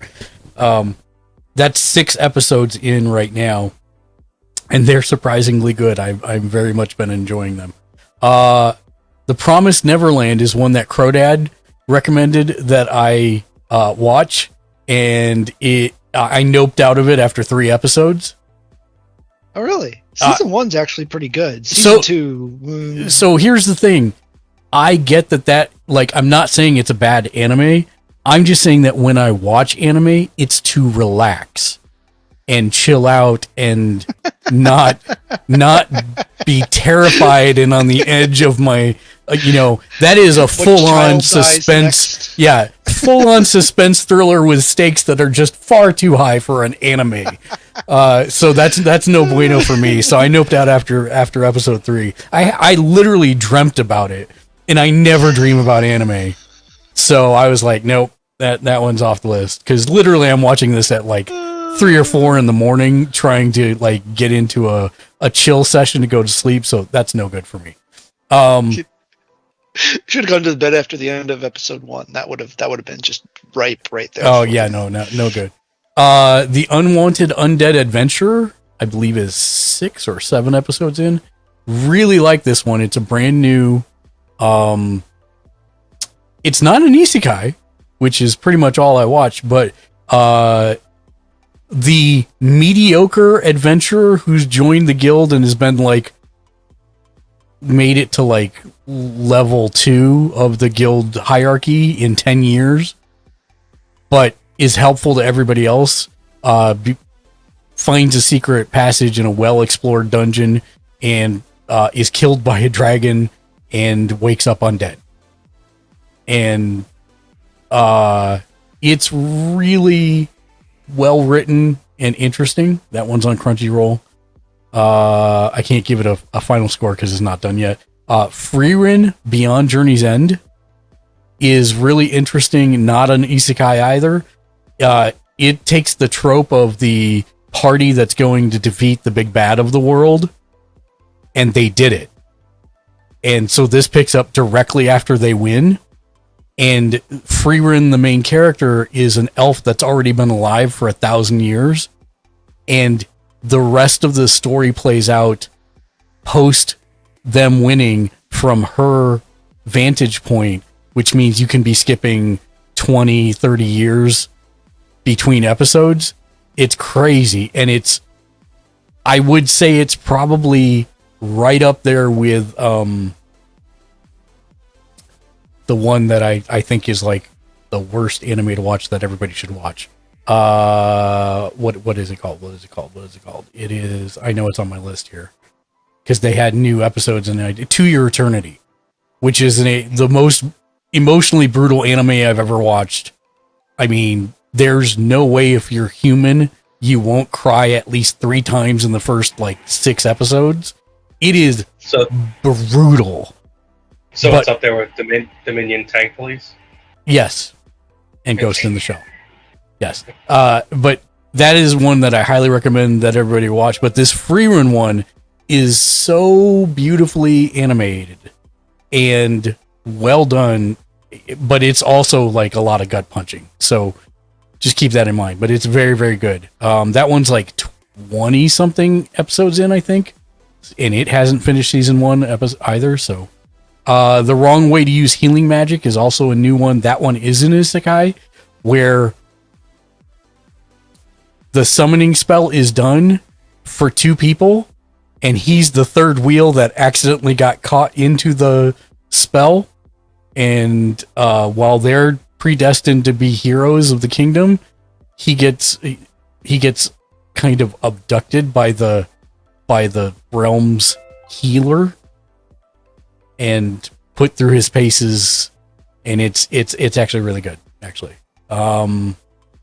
That's 6 episodes in right now, and they're surprisingly good. I've very much been enjoying them. The Promised Neverland is one that Crodad recommended that I watch, and I noped out of it after 3 episodes. Oh, really? Season 1's actually pretty good. Season 2... So here's the thing. I get that, like, I'm not saying it's a bad anime. I'm just saying that when I watch anime, it's to relax and chill out and not be terrified and on the edge of my, that is a full-on suspense. Yeah, full-on suspense thriller with stakes that are just far too high for an anime. So that's no bueno for me. So I noped out after episode 3. I literally dreamt about it, and I never dream about anime. So I was like, nope, that one's off the list. Because literally I'm watching this at like 3 or 4 in the morning, trying to like get into a chill session to go to sleep. So that's no good for me. Should have gone to bed after the end of episode 1. That would have been just ripe right there. Oh yeah, no good. The Unwanted Undead Adventurer, I believe, is 6 or 7 episodes in. Really like this one. It's a brand new. It's not an isekai, which is pretty much all I watch, but the mediocre adventurer who's joined the guild and has been like made it to like level 2 of the guild hierarchy in 10 years, but is helpful to everybody else, finds a secret passage in a well-explored dungeon and is killed by a dragon and wakes up undead. And it's really well written and interesting. That one's on Crunchyroll. I can't give it a final score because it's not done yet. Frieren Beyond Journey's End is really interesting. Not an isekai either. It takes the trope of the party that's going to defeat the big bad of the world, and they did it. And so this picks up directly after they win. And Frieren, the main character, is an elf that's already been alive for 1,000 years. And the rest of the story plays out post them winning from her vantage point, which means you can be skipping 20, 30 years between episodes. It's crazy. And I would say it's probably right up there with the one that I think is like the worst anime to watch that everybody should watch. What is it called? It is, I know it's on my list here because they had new episodes in To Your Eternity, which is the most emotionally brutal anime I've ever watched. I mean, there's no way if you're human, you won't cry at least 3 times in the first like 6 episodes. It is brutal. So it's up there with Dominion Tank Police? Yes. And Ghost in the Shell. Yes. But that is one that I highly recommend that everybody watch. But this free run one is so beautifully animated and well done, but it's also like a lot of gut punching. So just keep that in mind. But it's very, very good. That one's like 20 something episodes in, I think. And it hasn't finished season 1 episode either. So The Wrong Way to Use Healing Magic is also a new one. That one is an isekai where the summoning spell is done for 2 people, and he's the third wheel that accidentally got caught into the spell. And while they're predestined to be heroes of the kingdom, he gets kind of abducted by the realm's healer and put through his paces, and it's actually really good. Actually,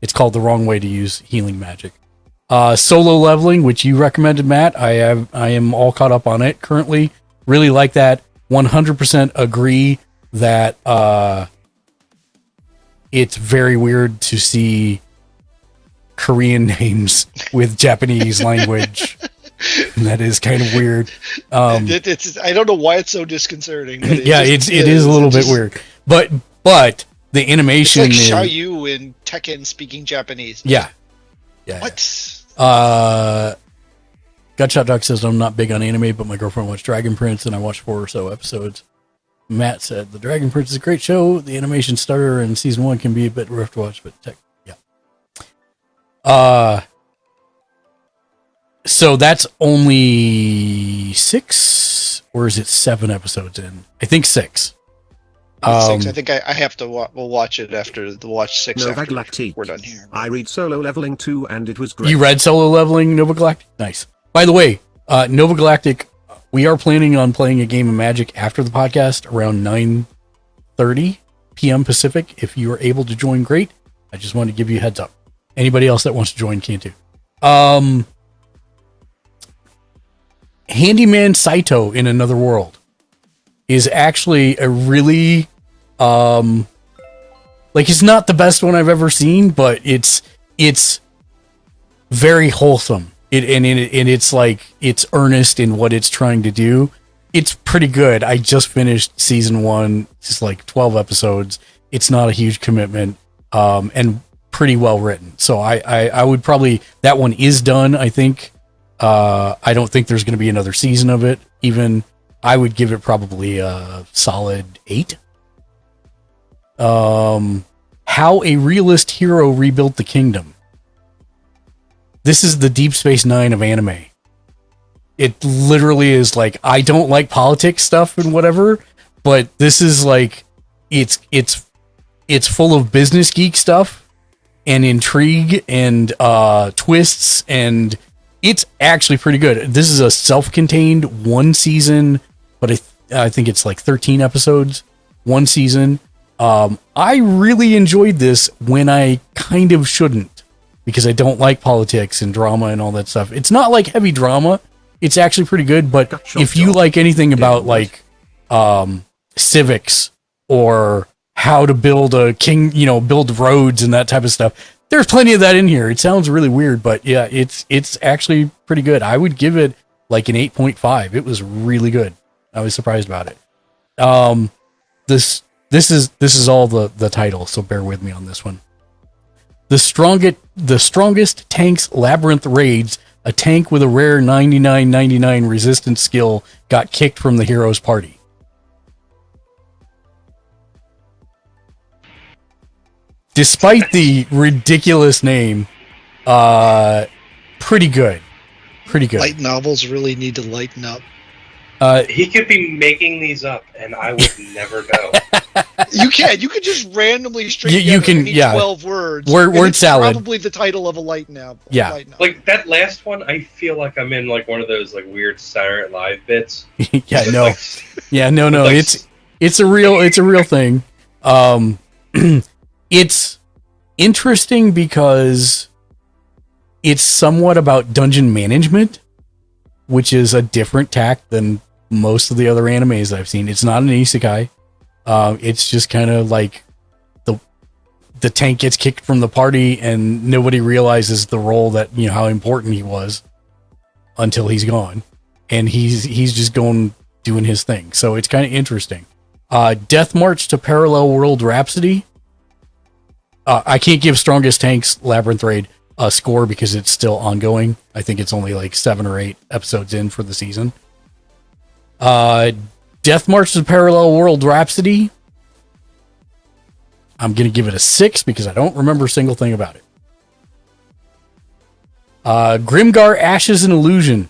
it's called The Wrong Way to Use Healing Magic. Solo Leveling, which you recommended, Matt. I am all caught up on it currently. Really like that. 100% agree that it's very weird to see Korean names with Japanese language. That is kind of weird. It's I don't know why it's so disconcerting. But it is a little bit weird. But the animation it's is like Xiaoyu in Tekken speaking Japanese. Yeah. What? Gutshot Duck says, I'm not big on anime, but my girlfriend watched Dragon Prince and I watched 4 or so episodes. Matt said, the Dragon Prince is a great show. The animation stutter in season 1 can be a bit rough to watch, but so that's only 6, or is it 7 episodes in? I think 6. 6. I think I have to we'll watch it after the watch 6 Nova after Galactic. we're done here. I read Solo Leveling 2 and it was great. You read Solo Leveling, Nova Galactic? Nice. By the way, Nova Galactic, we are planning on playing a game of Magic after the podcast around 9:30 p.m. Pacific. If you are able to join, great. I just wanted to give you a heads up. Anybody else that wants to join can too. Handyman Saito in Another World is actually a really it's not the best one I've ever seen, but it's very wholesome. It's like it's earnest in what it's trying to do. It's pretty good. I just finished season 1. It's like 12 episodes. It's not a huge commitment, and pretty well written. So I would probably, that one is done, I think. I don't think there's going to be another season of it. Even I would give it probably a solid 8. How a Realist Hero Rebuilt the Kingdom. This is the Deep Space Nine of anime. It literally is like, I don't like politics stuff and whatever, but this is like, it's full of business geek stuff and intrigue and twists, and it's actually pretty good. This is a self-contained 1 season, but I think it's like 13 episodes, 1 season. I really enjoyed this when I kind of shouldn't, because I don't like politics and drama and all that stuff. It's not like heavy drama. It's actually pretty good, but if you like anything about like civics or how to build build roads and that type of stuff, there's plenty of that in here. It sounds really weird, but yeah, it's actually pretty good. I would give it like an 8.5. It was really good. I was surprised about it. This is all the title, so bear with me on this one. The strongest tank's labyrinth raids. A tank with a rare 99/99 resistance skill got kicked from the hero's party. Despite the ridiculous name, pretty good. Pretty good. Light novels really need to lighten up. He could be making these up, and I would never know. You could just randomly string You can, any 12 words. Word and it's salad. Probably the title of a light novel. Yeah. Light novel. Like that last one, I feel like I'm in like one of those like weird Saturday Night Live bits. Yeah, no. Like, Yeah, no. like, It's a real thing. It's interesting because it's somewhat about dungeon management, which is a different tack than most of the other animes I've seen. It's not an isekai. It's just kind of like the tank gets kicked from the party and nobody realizes the role that, how important he was until he's gone. And he's just going, doing his thing. So it's kind of interesting. Death March to Parallel World Rhapsody. I can't give Strongest Tanks Labyrinth Raid a score because it's still ongoing. I think it's only like 7 or 8 episodes in for the season. Death March to Parallel World Rhapsody. I'm going to give it a 6 because I don't remember a single thing about it. Grimgar Ashes and Illusion.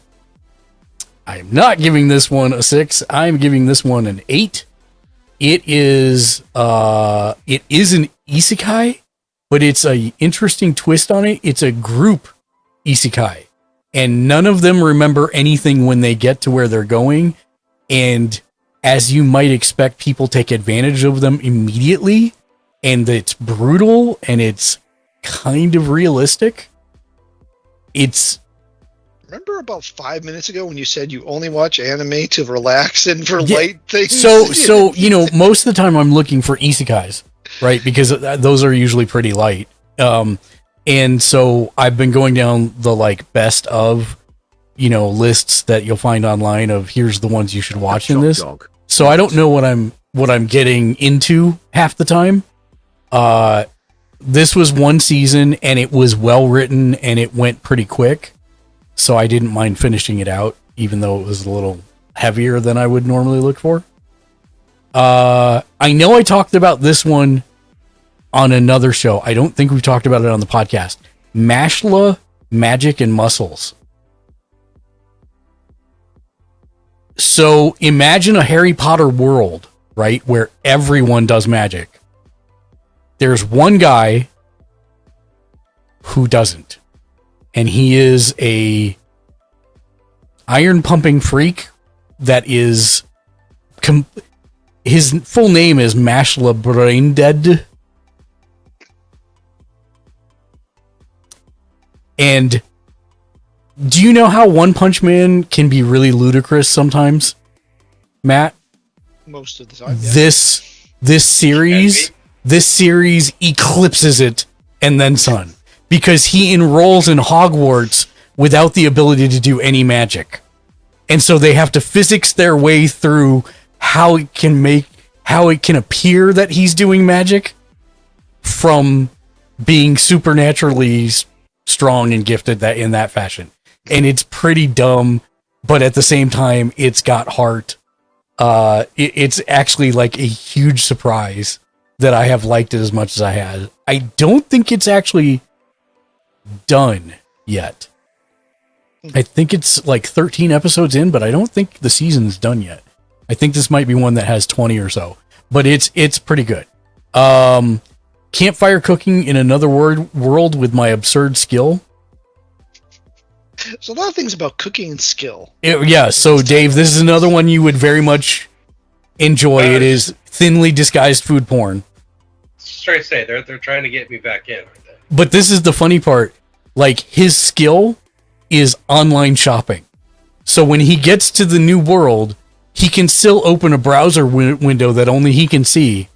I am not giving this one a 6. I'm giving this one an 8. It is an isekai, but it's a interesting twist on it. It's a group isekai, and none of them remember anything when they get to where they're going. And as you might expect, people take advantage of them immediately, and it's brutal and it's kind of realistic. Remember about 5 minutes ago when you said you only watch anime to relax and for light things? So most of the time I'm looking for isekais, right? Because those are usually pretty light. And so I've been going down the like best of, lists that you'll find online of here's the ones you should watch in this. So I don't know what I'm getting into half the time. This was one season and it was well written and it went pretty quick. So I didn't mind finishing it out, even though it was a little heavier than I would normally look for. I know I talked about this one on another show. I don't think we've talked about it on the podcast. Mashla, Magic and Muscles. So imagine a Harry Potter world, right? Where everyone does magic. There's one guy who doesn't. And he is a iron pumping freak that is his full name is Mashla Braindead. And do you know how One Punch Man can be really ludicrous sometimes, Matt? Most of the time, yeah. This series eclipses it and then some. Because he enrolls in Hogwarts without the ability to do any magic. And so they have to physics their way through how it can appear that he's doing magic from being supernaturally strong and gifted in that fashion. And it's pretty dumb, but at the same time, it's got heart. It's actually like a huge surprise that I have liked it as much as I had. I don't think it's actually done yet. I think it's like 13 episodes in, but I don't think the season's done yet. I think this might be one that has 20 or so, but it's pretty good. Campfire cooking in another world with my absurd skill. So a lot of things about cooking and skill. So Dave, this is another one you would very much enjoy. It is thinly disguised food porn. Straight say they're trying to get me back in, aren't they? But this is the funny part. Like, his skill is online shopping. So when he gets to the new world, he can still open a browser window that only he can see.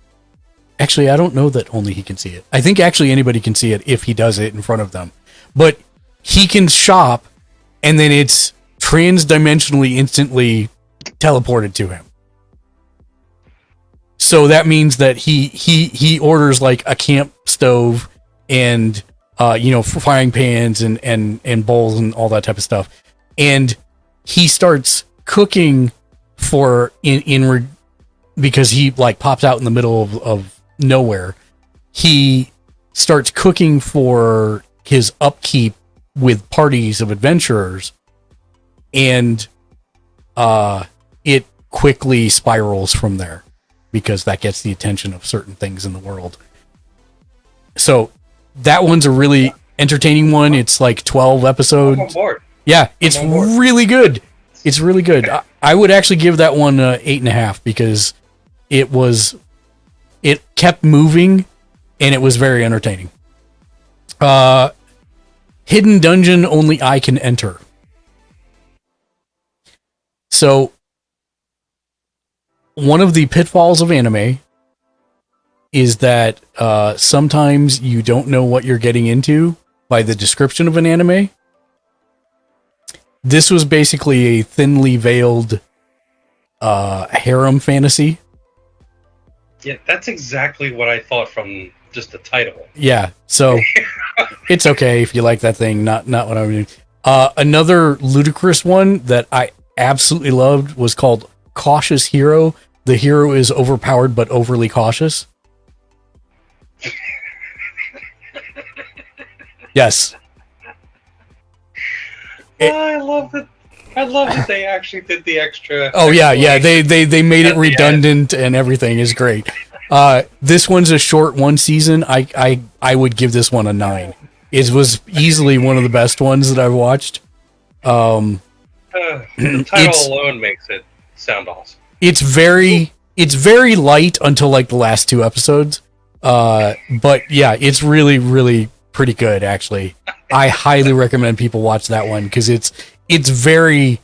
Actually, I don't know that only he can see it. I think actually anybody can see it if he does it in front of them. But he can shop, and then it's trans-dimensionally instantly teleported to him. So that means that he orders like a camp stove and frying pans and bowls and all that type of stuff, and he starts cooking because he like pops out in the middle of nowhere. He starts cooking for his upkeep with parties of adventurers, and it quickly spirals from there because that gets the attention of certain things in the world. So that one's a really entertaining one. It's like 12 episodes. I'm on board. Yeah, it's really good. It's really good. I would actually give that one 8.5 because it kept moving and it was very entertaining. Hidden dungeon only I can enter. So one of the pitfalls of anime is that sometimes you don't know what you're getting into by the description of an anime. This was basically a thinly veiled harem fantasy. Yeah, that's exactly what I thought from just the title. Yeah, so it's okay if you like that thing. Not what I'm doing. Another ludicrous one that I absolutely loved was called Cautious Hero. The hero is overpowered but overly cautious. Yes. I love that. I love that they actually did the extra. Oh yeah. They made it redundant and everything is great. This one's a short one season. I would give this one a 9. It was easily one of the best ones that I've watched. The title alone makes it sound awesome. It's very light until like the last 2 episodes. But yeah, it's really, really pretty good actually. I highly recommend people watch that one because it's very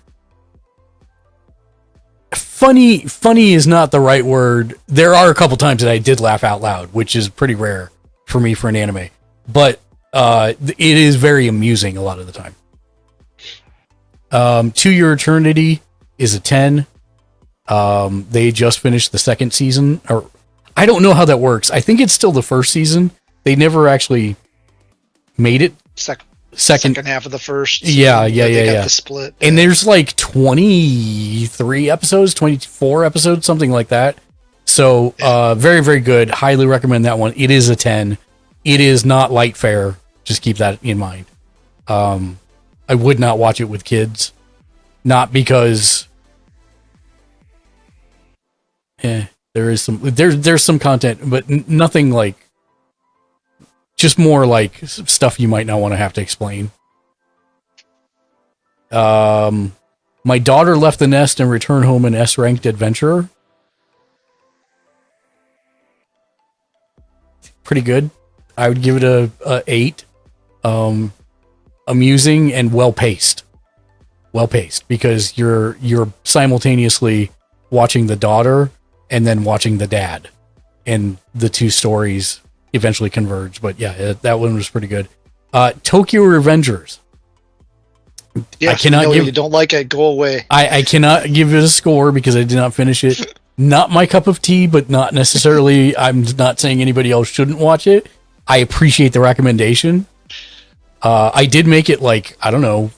funny. Funny is not the right word. There are a couple times that I did laugh out loud, which is pretty rare for me for an anime. But it is very amusing a lot of the time. To Your Eternity is a 10. They just finished the second season, or I don't know how that works. I think it's still the first season. They never actually made it. Second half of the first. Yeah. The split. And there's like 23 episodes, 24 episodes, something like that. So, very, very good. Highly recommend that one. It is a 10. It is not light fare. Just keep that in mind. I would not watch it with kids. Not because there is there's some content, but nothing like, just more like stuff you might not want to have to explain. My Daughter Left the Nest and Returned Home an S-ranked adventurer. Pretty good. I would give it a 8. Amusing and well paced because you're simultaneously watching the daughter and then watching the dad, and the 2 stories eventually converge. But yeah, that one was pretty good. Tokyo Revengers. Yes, I cannot give. You don't like it, go away. I cannot give it a score because I did not finish it. Not my cup of tea, but not necessarily. I'm not saying anybody else shouldn't watch it. I appreciate the recommendation. I did make it like, I don't know,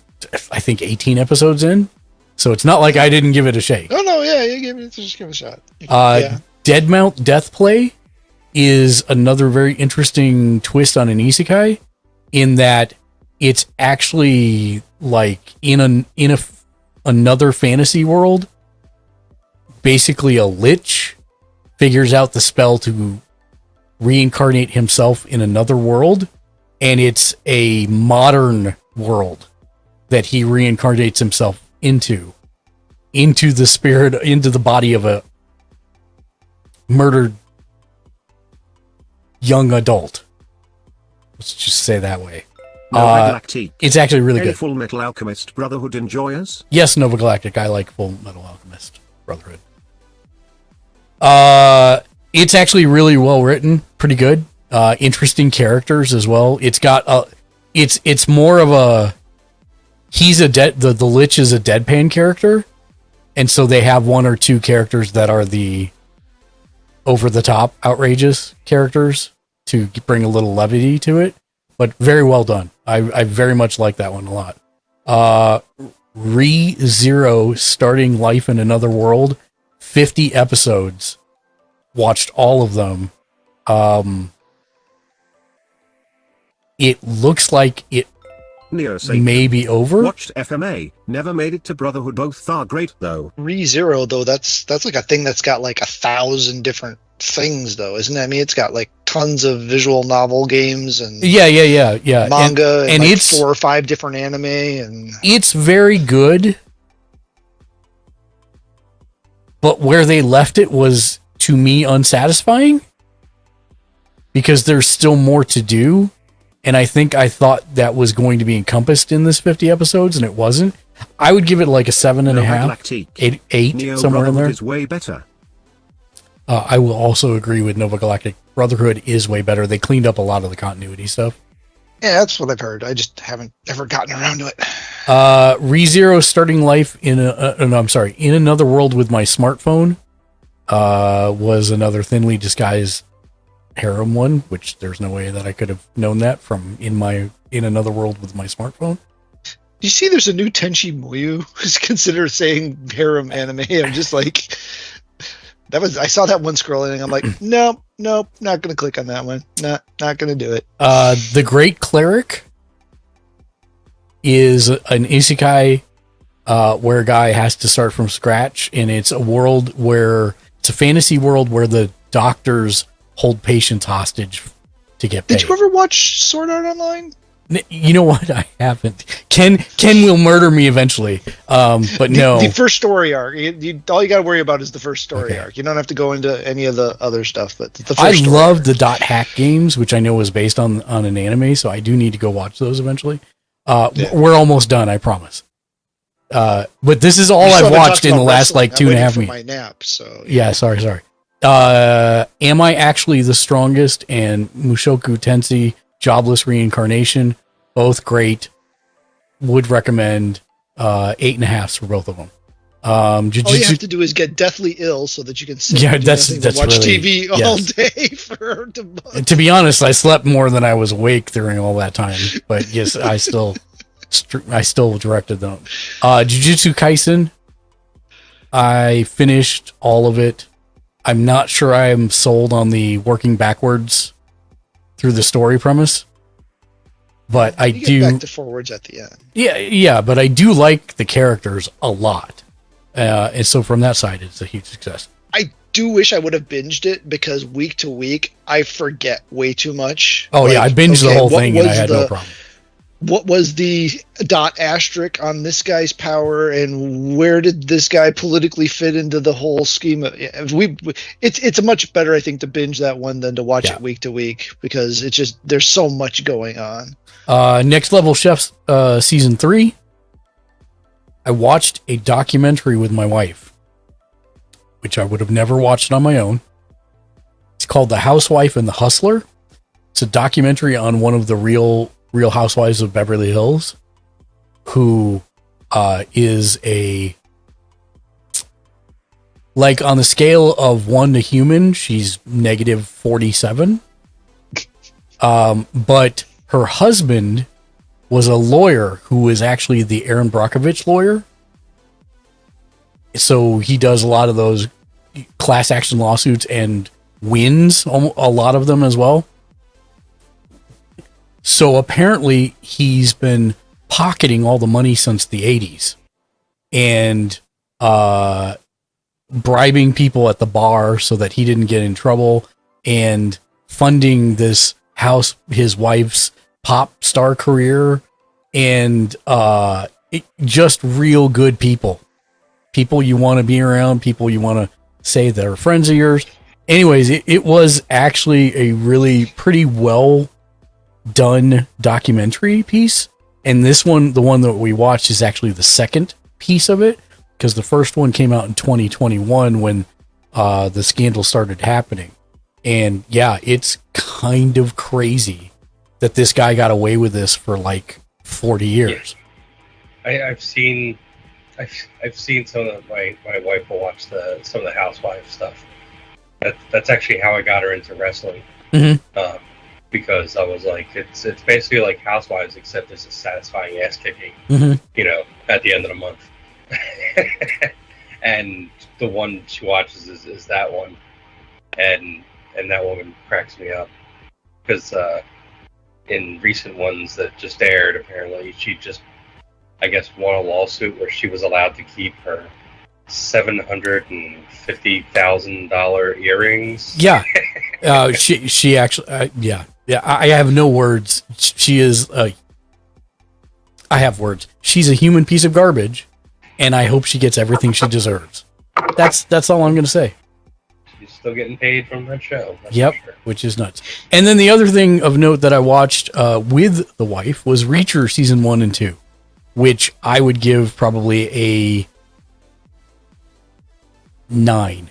I think 18 episodes in. So it's not like I didn't give it a shake. Oh, no, yeah, just give it a shot. Yeah. Deadmount Death Play is another very interesting twist on an isekai in that it's actually like in another fantasy world. Basically a lich figures out the spell to reincarnate himself in another world. And it's a modern world that he reincarnates himself into the spirit, into the body of a murdered young adult. Let's just say that way. It's actually really good. Full Metal Alchemist Brotherhood enjoyers? Yes, Nova Galactic. I like Full Metal Alchemist Brotherhood. It's actually really well written, pretty good. Interesting characters as well. It's got it's more of a, the Lich is a deadpan character, and so they have 1 or 2 characters that are the over the top outrageous characters to bring a little levity to it, but very well done. I very much like that one a lot. ReZero Starting Life in Another World, 50 episodes, watched all of them. It looks like it may be over. Watched FMA, never made it to Brotherhood. Both are great though. ReZero though, that's like a thing that's got like 1,000 different things though, isn't it? I mean, it's got like tons of visual novel games and yeah manga and like it's 4 or 5 different anime, and it's very good. But where they left it was, to me, unsatisfying because there's still more to do. And I thought that was going to be encompassed in this 50 episodes, and it wasn't. I would give it like a 7.5, 8, somewhere in there. Is way better. I will also agree with Nova Galactic Brotherhood is way better. They cleaned up a lot of the continuity stuff. Yeah, that's what I've heard. I just haven't ever gotten around to it. ReZero starting life in in another world with my smartphone was another thinly disguised harem one, which there's no way that I could have known that from in another world with my smartphone. You see, there's a new Tenchi Muyo who's considered saying harem anime. I'm just like, I saw that one scrolling, and I'm like, nope, not gonna click on that one. Not gonna do it. The Great Cleric is an isekai where a guy has to start from scratch, and it's a fantasy world where the doctors hold patients hostage to get paid. Did you ever watch Sword Art Online? You know what? I haven't. Ken will murder me eventually. But no. The first story arc. All you got to worry about is the first story arc. You don't have to go into any of the other stuff. But the first I love the Dot Hack games, which I know was based on an anime, so I do need to go watch those eventually. We're almost done, I promise. But this is all I've watched in the last like 2.5 weeks. My nap, so yeah. Sorry. Am I Actually the Strongest and Mushoku Tensei Jobless Reincarnation, both great. Would recommend 8.5s for both of them. All you have to do is get deathly ill so that you can sit and that's watch really, TV all day for a month. And to be honest, I slept more than I was awake during all that time. But yes, I still directed them. Jujutsu Kaisen, I finished all of it. I'm not sure I am sold on the working backwards through the story premise, but I do get back to forwards at the end. Yeah, but I do like the characters a lot, and so from that side, it's a huge success. I do wish I would have binged it because week to week I forget way too much. Oh yeah, I binged the whole thing and I had no problem. What was the dot asterisk on this guy's power, and where did this guy politically fit into the whole scheme? It's much better, I think, to binge that one than to watch it week to week because it's just there's so much going on. Next Level Chefs season 3. I watched a documentary with my wife, which I would have never watched on my own. It's called The Housewife and the Hustler. It's a documentary on one of the Real Housewives of Beverly Hills, who is on the scale of 1 to human, she's negative 47. But her husband was a lawyer who was actually the Aaron Brockovich lawyer. So he does a lot of those class action lawsuits and wins a lot of them as well. So apparently he's been pocketing all the money since the 80s and bribing people at the bar so that he didn't get in trouble and funding his wife's pop star career and just real good people you want to be around, people you want to say that are friends of yours. Anyways, it was actually a really pretty well done documentary piece, and this one, the one that we watched, is actually the second piece of it because the first one came out in 2021 when the scandal started happening. And yeah, it's kind of crazy that this guy got away with this for like 40 years. Yeah. I've seen some of my wife will watch some of the housewife stuff. That's actually how I got her into wrestling. Mm-hmm. Because I was like, it's basically like Housewives, except it's a satisfying ass kicking, at the end of the month. And the one she watches is that one, and that woman cracks me up because in recent ones that just aired, apparently she just, I guess, won a lawsuit where she was allowed to keep her $750,000 earrings. Yeah, she actually, yeah. I have no words. She is I have words. She's a human piece of garbage, and I hope she gets everything she deserves. That's all I'm going to say. She's still getting paid from that show. Yep, sure. Which is nuts. And then the other thing of note that I watched with the wife was Reacher season 1 and 2, which I would give probably a 9.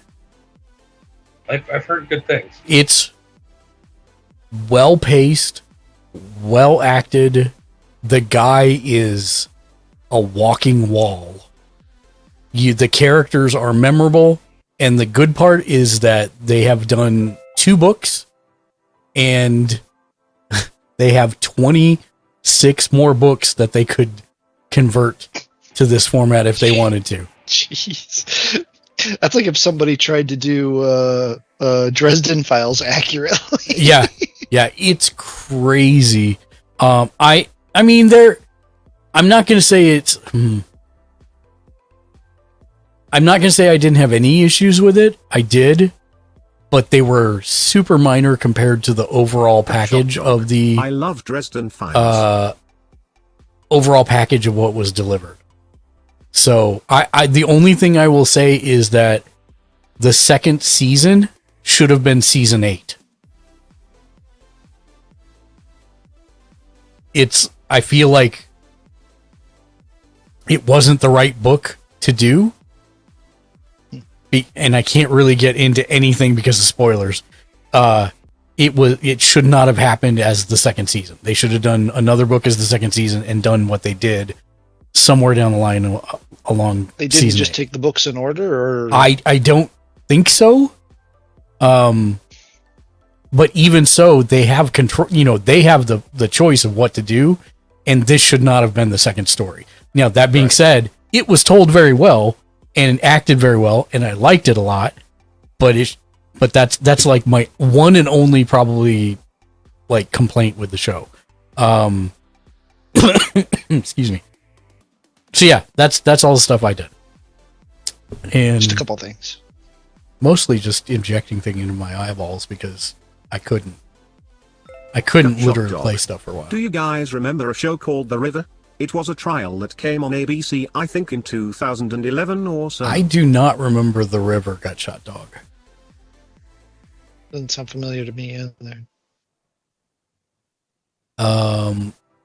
I've heard good things. It's well paced, well acted. The guy is a walking wall. The characters are memorable, and the good part is that they have done 2 books, and they have 26 more books that they could convert to this format if they wanted to. Jeez. That's like if somebody tried to do Dresden Files accurately. Yeah, it's crazy. I mean, I'm not going to say it's... I'm not going to say I didn't have any issues with it. I did, but they were super minor compared to the overall package of the... I love Dresden Files. Overall package of what was delivered. So, I the only thing I will say is that the second season should have been season 8. I feel like it wasn't the right book to do. And I can't really get into anything because of spoilers. It should not have happened as the second season. They should have done another book as the second season and done what they did somewhere down the line along. They didn't just take the books in order, or I don't think so. But even so, they have control. They have the choice of what to do, and this should not have been the second story. Now, that being said, it was told very well and acted very well, and I liked it a lot. But that's like my one and only probably like complaint with the show. Excuse me. So yeah, that's all the stuff I did, and just a couple things. Mostly just injecting things into my eyeballs because I couldn't literally play stuff for a while. Do you guys remember a show called The River? It was a trial that came on ABC, I think in 2011 or so. I do not remember The River, Gutshot Dog. Doesn't sound familiar to me either.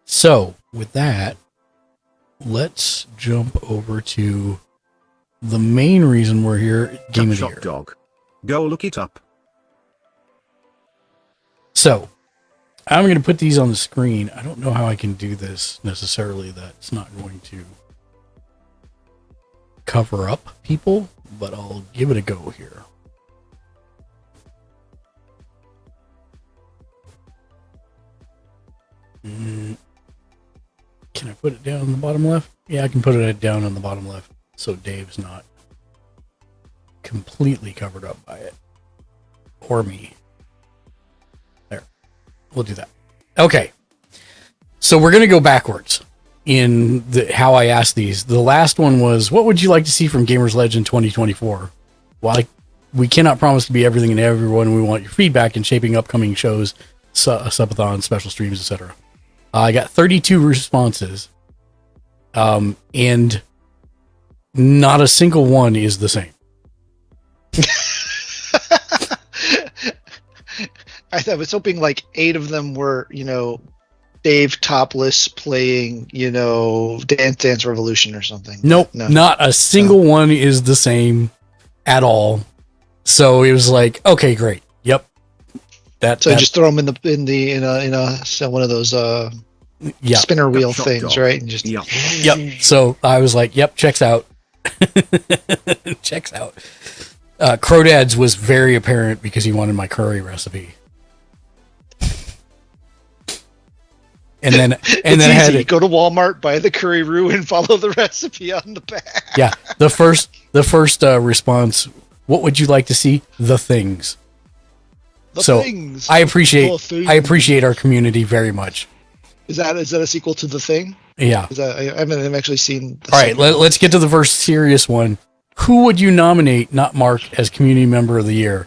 So, with that, let's jump over to the main reason we're here, Game of the Year. Dog. Go look it up. So, I'm going to put these on the screen. I don't know how I can do this necessarily. That's not going to cover up people, but I'll give it a go here. Can I put it down in the bottom left? Yeah, I can put it down on the bottom left so Dave's not completely covered up by it. Or me. There. We'll do that. Okay. So we're going to go backwards in how I asked these. The last one was, what would you like to see from Gamersledge in 2024? Well, we cannot promise to be everything and everyone. We want your feedback in shaping upcoming shows, subathons, special streams, etc. I got 32 responses, and not a single one is the same. I was hoping like 8 of them were, Dave topless playing, Dance Dance Revolution or something. Nope, no. Not a single one is the same at all. So it was like, okay, great. Yep. Just throw them in one of those spinner wheel things, right? And just yep. So I was like, yep, checks out. Checks out. Crawdads was very apparent because he wanted my curry recipe. And then I had to go to Walmart, buy the curry roux, and follow the recipe on the back. Yeah. The first response, what would you like to see? The Things. Things. I appreciate our community very much. Is that a sequel to The Thing? Yeah. I haven't actually seen. All right, let's get to the first serious one. Who would you nominate, not Mark, as Community Member of the Year?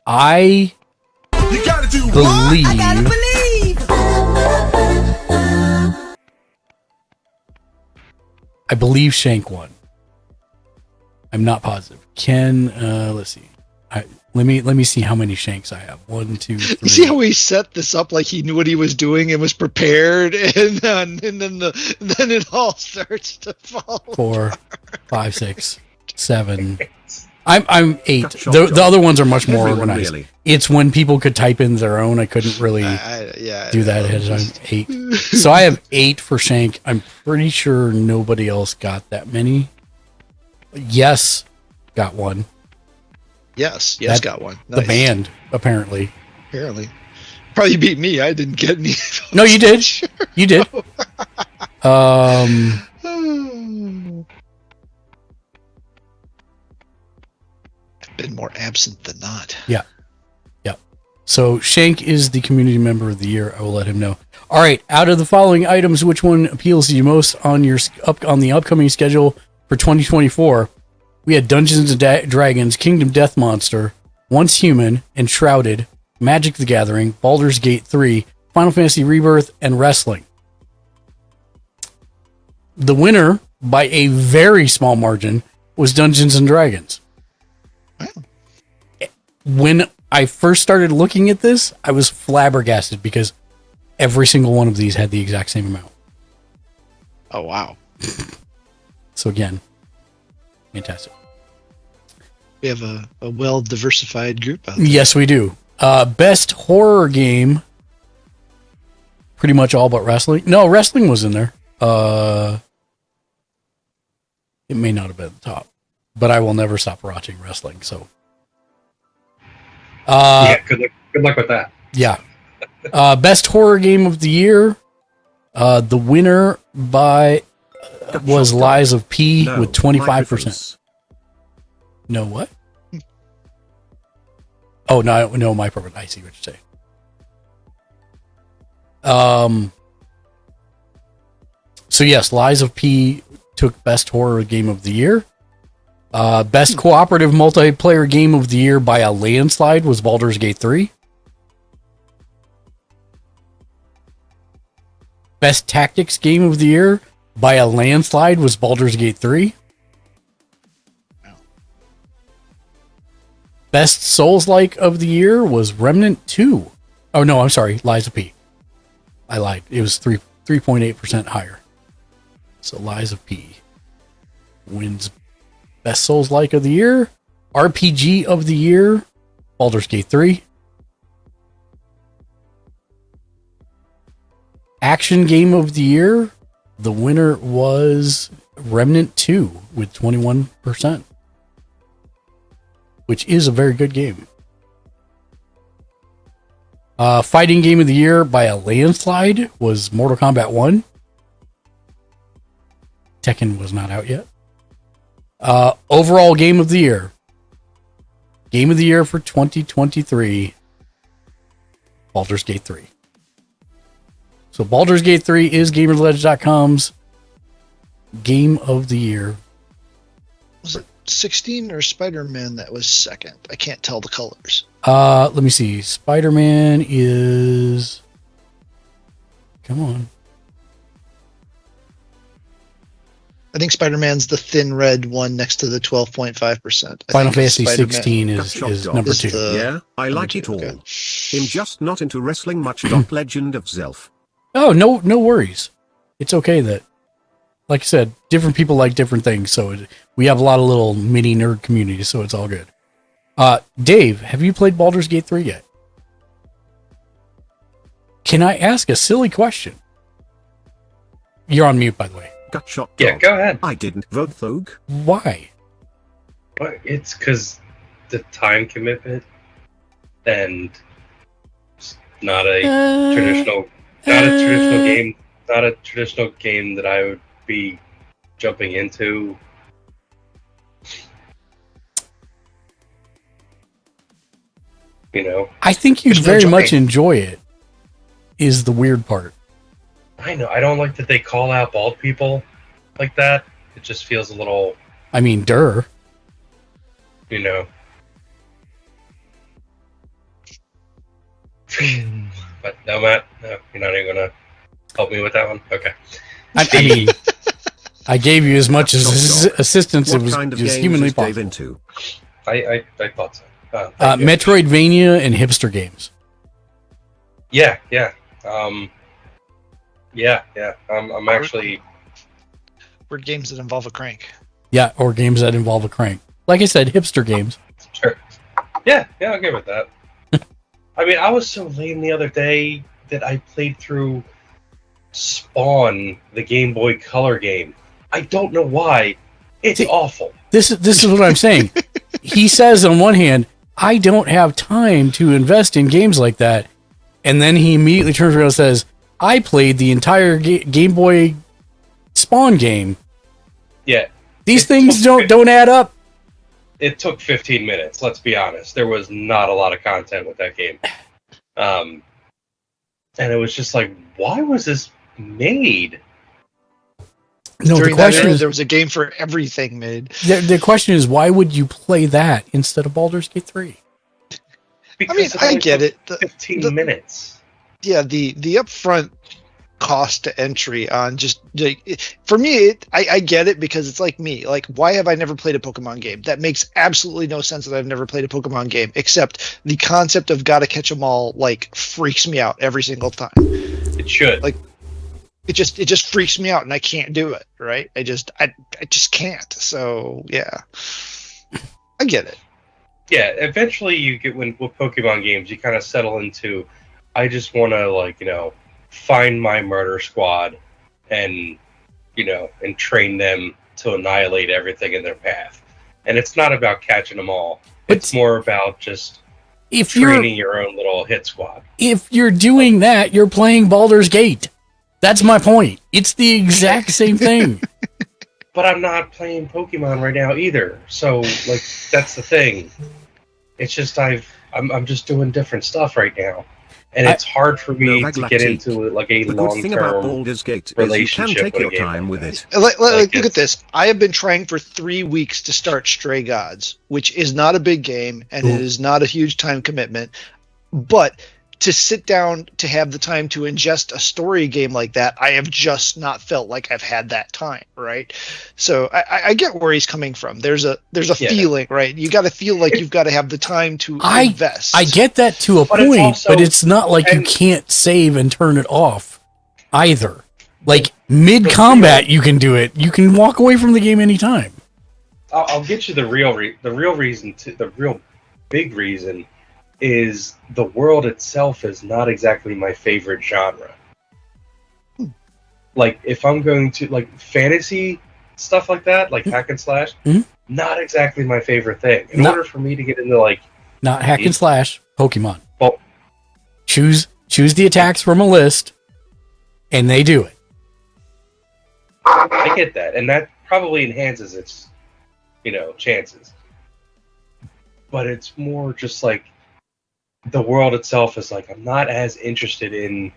I believe Shank won. I'm not positive. Let's see. Let me see how many Shanks I have. 1, 2, 3. You see how he set this up like he knew what he was doing and was prepared, and then it all starts to fall. 4, 5, 6, 7. I'm 8. Got shot, The John. other ones are much more Everyone organized. really. It's when people could type in their own. I couldn't really do that ahead of time. 8. So I have 8 for Shank. I'm pretty sure nobody else got that many. Yes, got one. Yes, That- got one. The Nice. band, apparently. Apparently. Probably beat me. I didn't get any. No, you did. You did. I've been more absent than not. Yeah. So Shank is the community member of the year. I will let him know. All right. Out of the following items, which one appeals to you most on your on the upcoming schedule for 2024? We had Dungeons and Dragons, Kingdom Death Monster, Once Human, Enshrouded, Magic the Gathering, Baldur's Gate 3, Final Fantasy Rebirth, and Wrestling. The winner, by a very small margin, was Dungeons and Dragons. When I first started looking at this, I was flabbergasted because every single one of these had the exact same amount. Oh, wow. So again, fantastic. We have a well-diversified group out there. Yes, we do. Best horror game. Pretty much all but wrestling. No, wrestling was in there. It may not have been at the top, but I will never stop watching wrestling. So, Yeah, good luck with that. yeah. Best horror game of the year. The winner by was Lies of P No, with 25%. microphones. No what? Oh no, my perfect. I see what you're saying. So yes, Lies of P took best horror game of the year. Best cooperative multiplayer game of the year by a landslide was Baldur's Gate 3. Best tactics game of the year by a landslide was Baldur's Gate 3. Best Souls-like of the year was Remnant 2. Oh no, I'm sorry, Lies of P. I lied. It was 3.8% higher. So Lies of P wins Best Souls-like of the year. RPG of the year, Baldur's Gate 3. Action game of the year, the winner was Remnant 2 with 21%. Which is a very good game. Fighting game of the year by a landslide was Mortal Kombat 1. Tekken was not out yet. Overall game of the year. Game of the year for 2023. Baldur's Gate 3. So Baldur's Gate 3 is Gamersledge.com's game of the year. Was it 16 or Spider-Man that was second? I can't tell the colors. Let me see. Spider-Man is... Come on. I think Spider-Man's the thin red one next to the 12.5%. Final Fantasy 16 is number is 2. the- Yeah, I like it all. Okay. I'm just not into wrestling much. Legend of Zelf. Oh, no worries. It's okay that, like I said, different people like different things. So we have a lot of little mini nerd communities, so it's all good. Dave, have you played Baldur's Gate 3 yet? Can I ask a silly question? You're on mute, by the way. Got shot. Yeah, dog. go ahead. I didn't vote Thog. Why? But it's because the time commitment and it's not a traditional game. Not a traditional game that I would be jumping into. You know, I think you'd There's no very much jumping. enjoy it, is the weird part. I know I don't like that they call out bald people like that. It just feels a little, I mean, Durr. you know. But no, Matt, no, you're not even gonna help me with that one. Okay. I mean, I gave you as much assistance What as kind of was games humanly is Dave possible. into? I thought so. Thank you. Metroidvania and hipster games. Yeah. I'm actually. Were games that involve a crank. Yeah, or games that involve a crank. Like I said, hipster games. Sure. Yeah, I'll give it that. I mean, I was so lame the other day that I played through Spawn, the Game Boy Color game. I don't know why. It's awful. This is what I'm saying. He says on one hand, I don't have time to invest in games like that. And then he immediately turns around and says, I played the entire Game Boy Spawn game. Yeah. These things don't add up. It took 15 minutes, let's be honest. There was not a lot of content with that game. And it was just like, why was this made? No, During the question that era, is, there was a game for everything made. the question is, why would you play that instead of Baldur's Gate 3? Because I get it. 15 minutes. Yeah, the upfront cost to entry on just for me, I get it because it's like me. Like, why have I never played a Pokemon game? That makes absolutely no sense that I've never played a Pokemon game, except the concept of gotta catch them all like freaks me out every single time. It should. Like, it just freaks me out and I can't do it, right? I just can't. So yeah, I get it. Yeah, eventually you get with Pokemon games, you kind of settle into, I just want to find my murder squad and and train them to annihilate everything in their path. And it's not about catching them all. It's more about just training your own little hit squad. If you're doing that, you're playing Baldur's Gate. That's my point. It's the exact same thing. But I'm not playing Pokemon right now either. So that's the thing. It's just I'm just doing different stuff right now. And it's hard for me to get into a The good thing about Baldur's Gate is you can take your time with it. Look at this. I have been trying for 3 weeks to start Stray Gods, which is not a big game and it is not a huge time commitment. But to sit down to have the time to ingest a story game like that, I have just not felt like I've had that time, right? So I get where he's coming from. There's a feeling, right? You got to feel like you've got to have the time to invest. I get that to a point, but it's not like you can't save and turn it off either. Like mid-combat, you can do it. You can walk away from the game anytime. I'll get you the real reason. The real big reason is the world itself is not exactly my favorite genre. Like, if I'm going to, fantasy stuff like that, like hack and slash, not exactly my favorite thing. In order for me to get into, Not hack and slash, Pokemon. Well, choose the attacks from a list, and they do it. I get that, and that probably enhances its, chances. But it's more just the world itself is I'm not as interested in,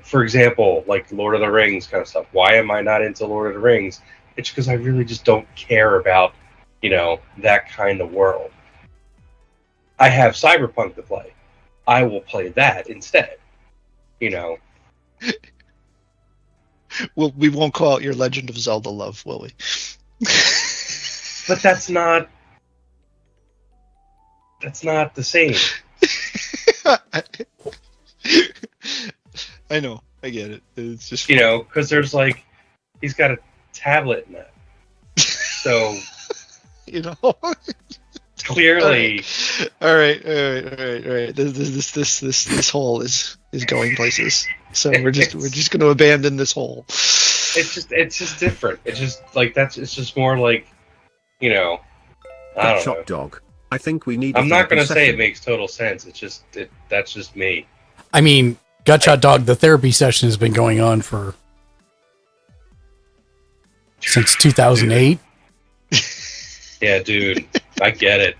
for example, Lord of the Rings kind of stuff. Why am I not into Lord of the Rings? It's because I really just don't care about, that kind of world. I have Cyberpunk to play. I will play that instead. Well, we won't call out your Legend of Zelda love, will we? But that's not the same. I know, I get it. It's just because there's he's got a tablet in it, so clearly. All right. This hole is going places. So we're just going to abandon this hole. It's just different. It's just it's just more I don't know. Dog. I think we need. I'm not going to say it makes total sense. It's just that's just me. I mean, Gutshot Dog, the therapy session has been going on since 2008. Yeah, dude, I get it.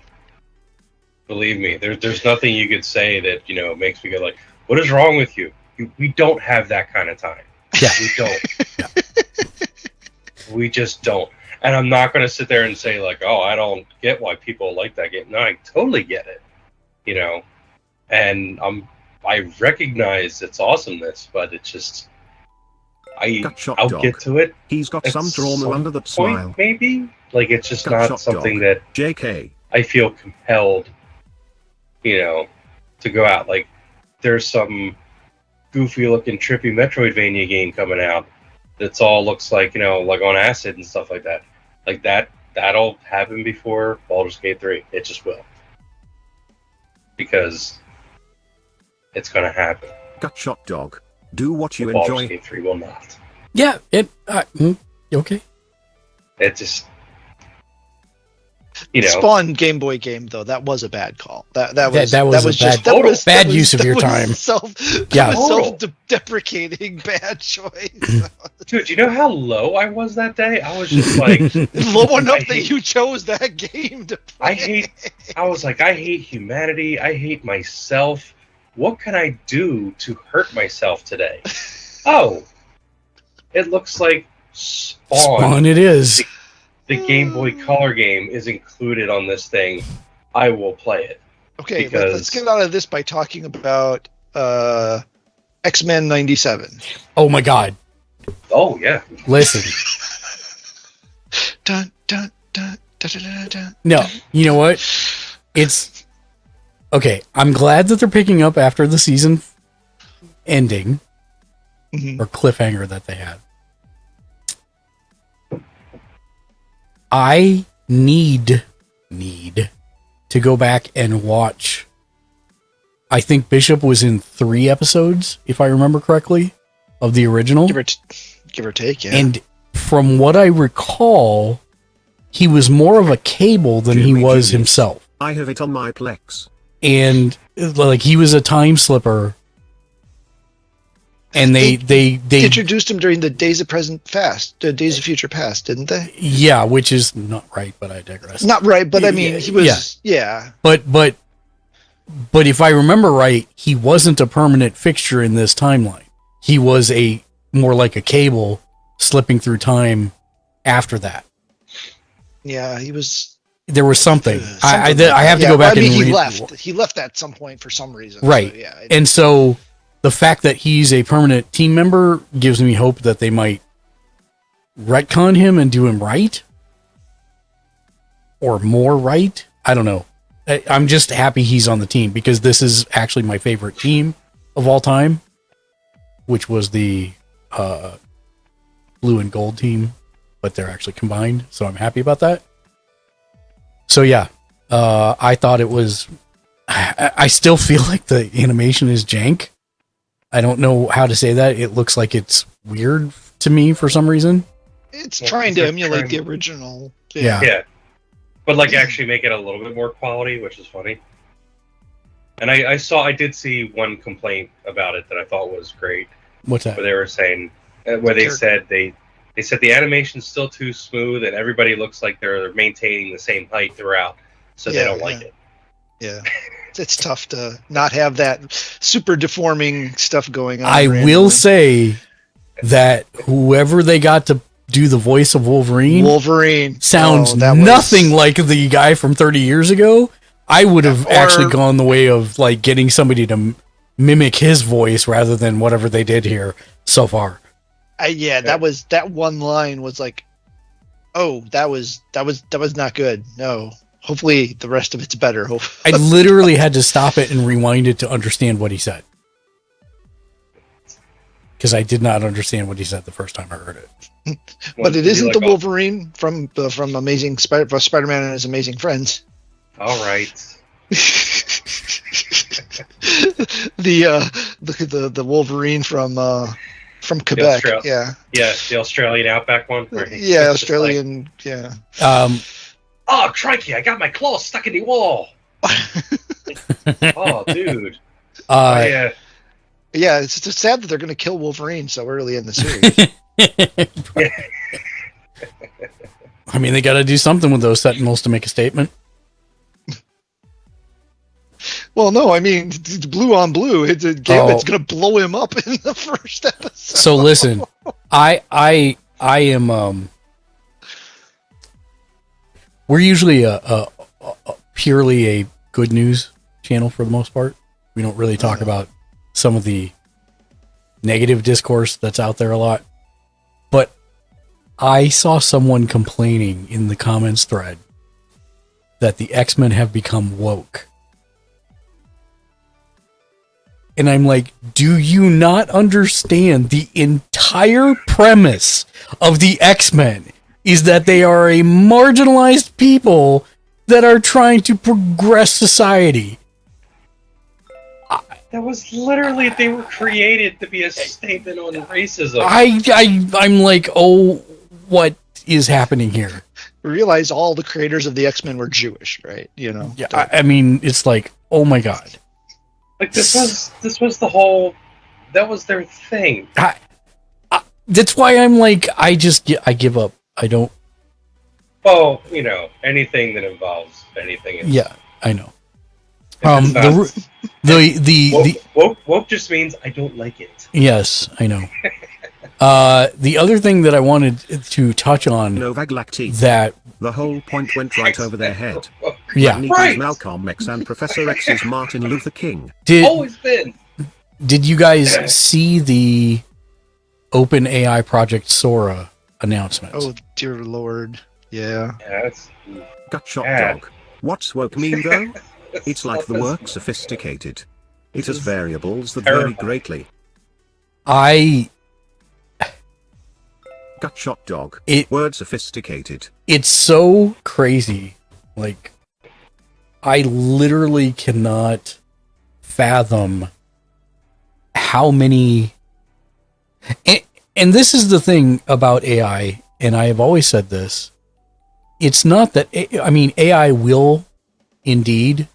Believe me, there's nothing you could say that makes me go what is wrong with you? We don't have that kind of time. Yeah, we don't. We just don't. And I'm not going to sit there and say oh, I don't get why people like that game. No, I totally get it. And I recognize its awesomeness, but it's just I'll get to it. He's got some drama under that smile. Maybe it's just not something that JK. I feel compelled, to go out. There's some goofy looking trippy Metroidvania game coming out that's all looks on acid and stuff like that. that'll happen before Baldur's Gate 3. It just will. Because it's going to happen. Gut shot dog. Do what you But Baldur's enjoy. Gate 3 will not. Yeah, okay. It just... You know, Spawn Game Boy game though, that was a bad call. That was bad use of your time. Yeah. Self-deprecating bad choice. dude, you know how low I was that day? I was just like... Low enough that you chose that game to play. I was like, I hate humanity. I hate myself. What can I do to hurt myself today? Oh, it looks like Spawn it is. The Game Boy Color game is included on this thing. I will play it. Okay, because... let's get out of this by talking about X-Men 97. Oh my god. Oh, yeah. Listen. Dun, dun, dun, dun, dun, dun, dun. No, you know what? It's... Okay, I'm glad that they're picking up after the season ending, or cliffhanger that they had. I need to go back and watch. I think Bishop was in 3 episodes, if I remember correctly, of the original. Give or take, yeah. And from what I recall, he was more of a Cable than he was himself. I have it on my Plex. And like he was a time slipper. And they introduced him during the Days of Future Past, didn't they? Yeah, which is not right, but I digress. Not right, but I mean, he was, yeah. But if I remember right, he wasn't a permanent fixture in this timeline. He was more like a Cable slipping through time after that. Yeah, he was. There was something. I have to go back and read. He left at some point for some reason. Right. So, yeah. And so the fact that he's a permanent team member gives me hope that they might retcon him and do him right. Or more right. I don't know. I'm just happy he's on the team because this is actually my favorite team of all time, which was the blue and gold team, but they're actually combined. So I'm happy about that. So yeah, I thought it was, I still feel like the animation is jank. I don't know how to say that. It looks like it's weird to me for some reason. It's trying to emulate the original. Yeah. Yeah. But like actually make it a little bit more quality, which is funny. And I did see one complaint about it that I thought was great. What's that? Where they were saying, they said the animation's still too smooth and everybody looks like they're maintaining the same height throughout, so they don't like it. Yeah. It's tough to not have that super deforming stuff going on. I will say that whoever they got to do the voice of Wolverine sounds nothing like the guy from 30 years ago. I would have actually gone the way of like getting somebody to mimic his voice rather than whatever they did here so far. That one line was like, oh, that was not good. No. Hopefully the rest of it's better. I literally had to stop it and rewind it to understand what he said. Because I did not understand what he said the first time I heard it. But it isn't the Wolverine from Amazing Spider-Man and His Amazing Friends. All right. the Wolverine from Quebec. Yeah, the Australian outback one. Yeah, Australian. Yeah. Oh, crikey! I got my claw stuck in the wall. Oh, dude. Yeah, it's just sad that they're going to kill Wolverine so early in the series. I mean, they got to do something with those Sentinels to make a statement. Am no, I mean, blue on blue. Gambit's going to blow him up in the first episode. So listen, I am. We're usually a purely a good news channel for the most part. We don't really talk about some of the negative discourse that's out there a lot. But I saw someone complaining in the comments thread that the X-Men have become woke. And I'm like, do you not understand the entire premise of the X-Men is that they are a marginalized people that are trying to progress society. That was literally, they were created to be a statement on racism. I'm like, oh, what is happening here? Realize all the creators of the X-Men were Jewish, right? You know. Yeah, I mean, it's like, oh my god. Like this was the whole, that was their thing. That's why I'm like, I give up. I don't. Well, you know, anything that involves anything. Yeah, I know. Woke just means I don't like it. Yes, I know. The other thing that I wanted to touch on that the whole point went right over their head. Yeah, right. Malcolm X and Professor X's Martin Luther King. Always been. Did you guys see the OpenAI Project Sora announcement? Oh dear Lord, yeah. Gut shot dog. What's woke mean though? It's like the work sophisticated. It has variables that vary greatly. Gut shot dog. Word sophisticated. It's so crazy. Like, I literally cannot fathom how many. And this is the thing about AI, and I have always said this. It's not that, I mean, AI will indeed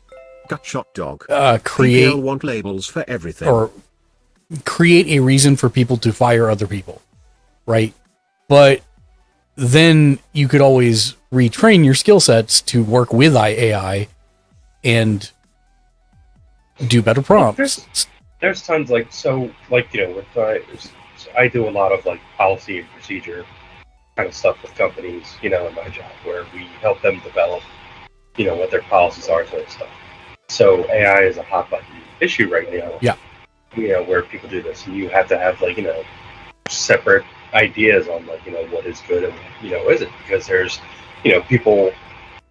gut shot dog. Create. People want labels for everything. Or create a reason for people to fire other people, right? But then you could always retrain your skill sets to work with AI and do better prompts. There's tons like you know, I do a lot of like policy and procedure kind of stuff with companies, you know, in my job where we help them develop, you know, what their policies are, sort of stuff. So AI is a hot button issue right now. Yeah. You know, where people do this, and you have to have like, you know, separate ideas on like, you know, what is good and what, you know, isn't, because there's, you know, people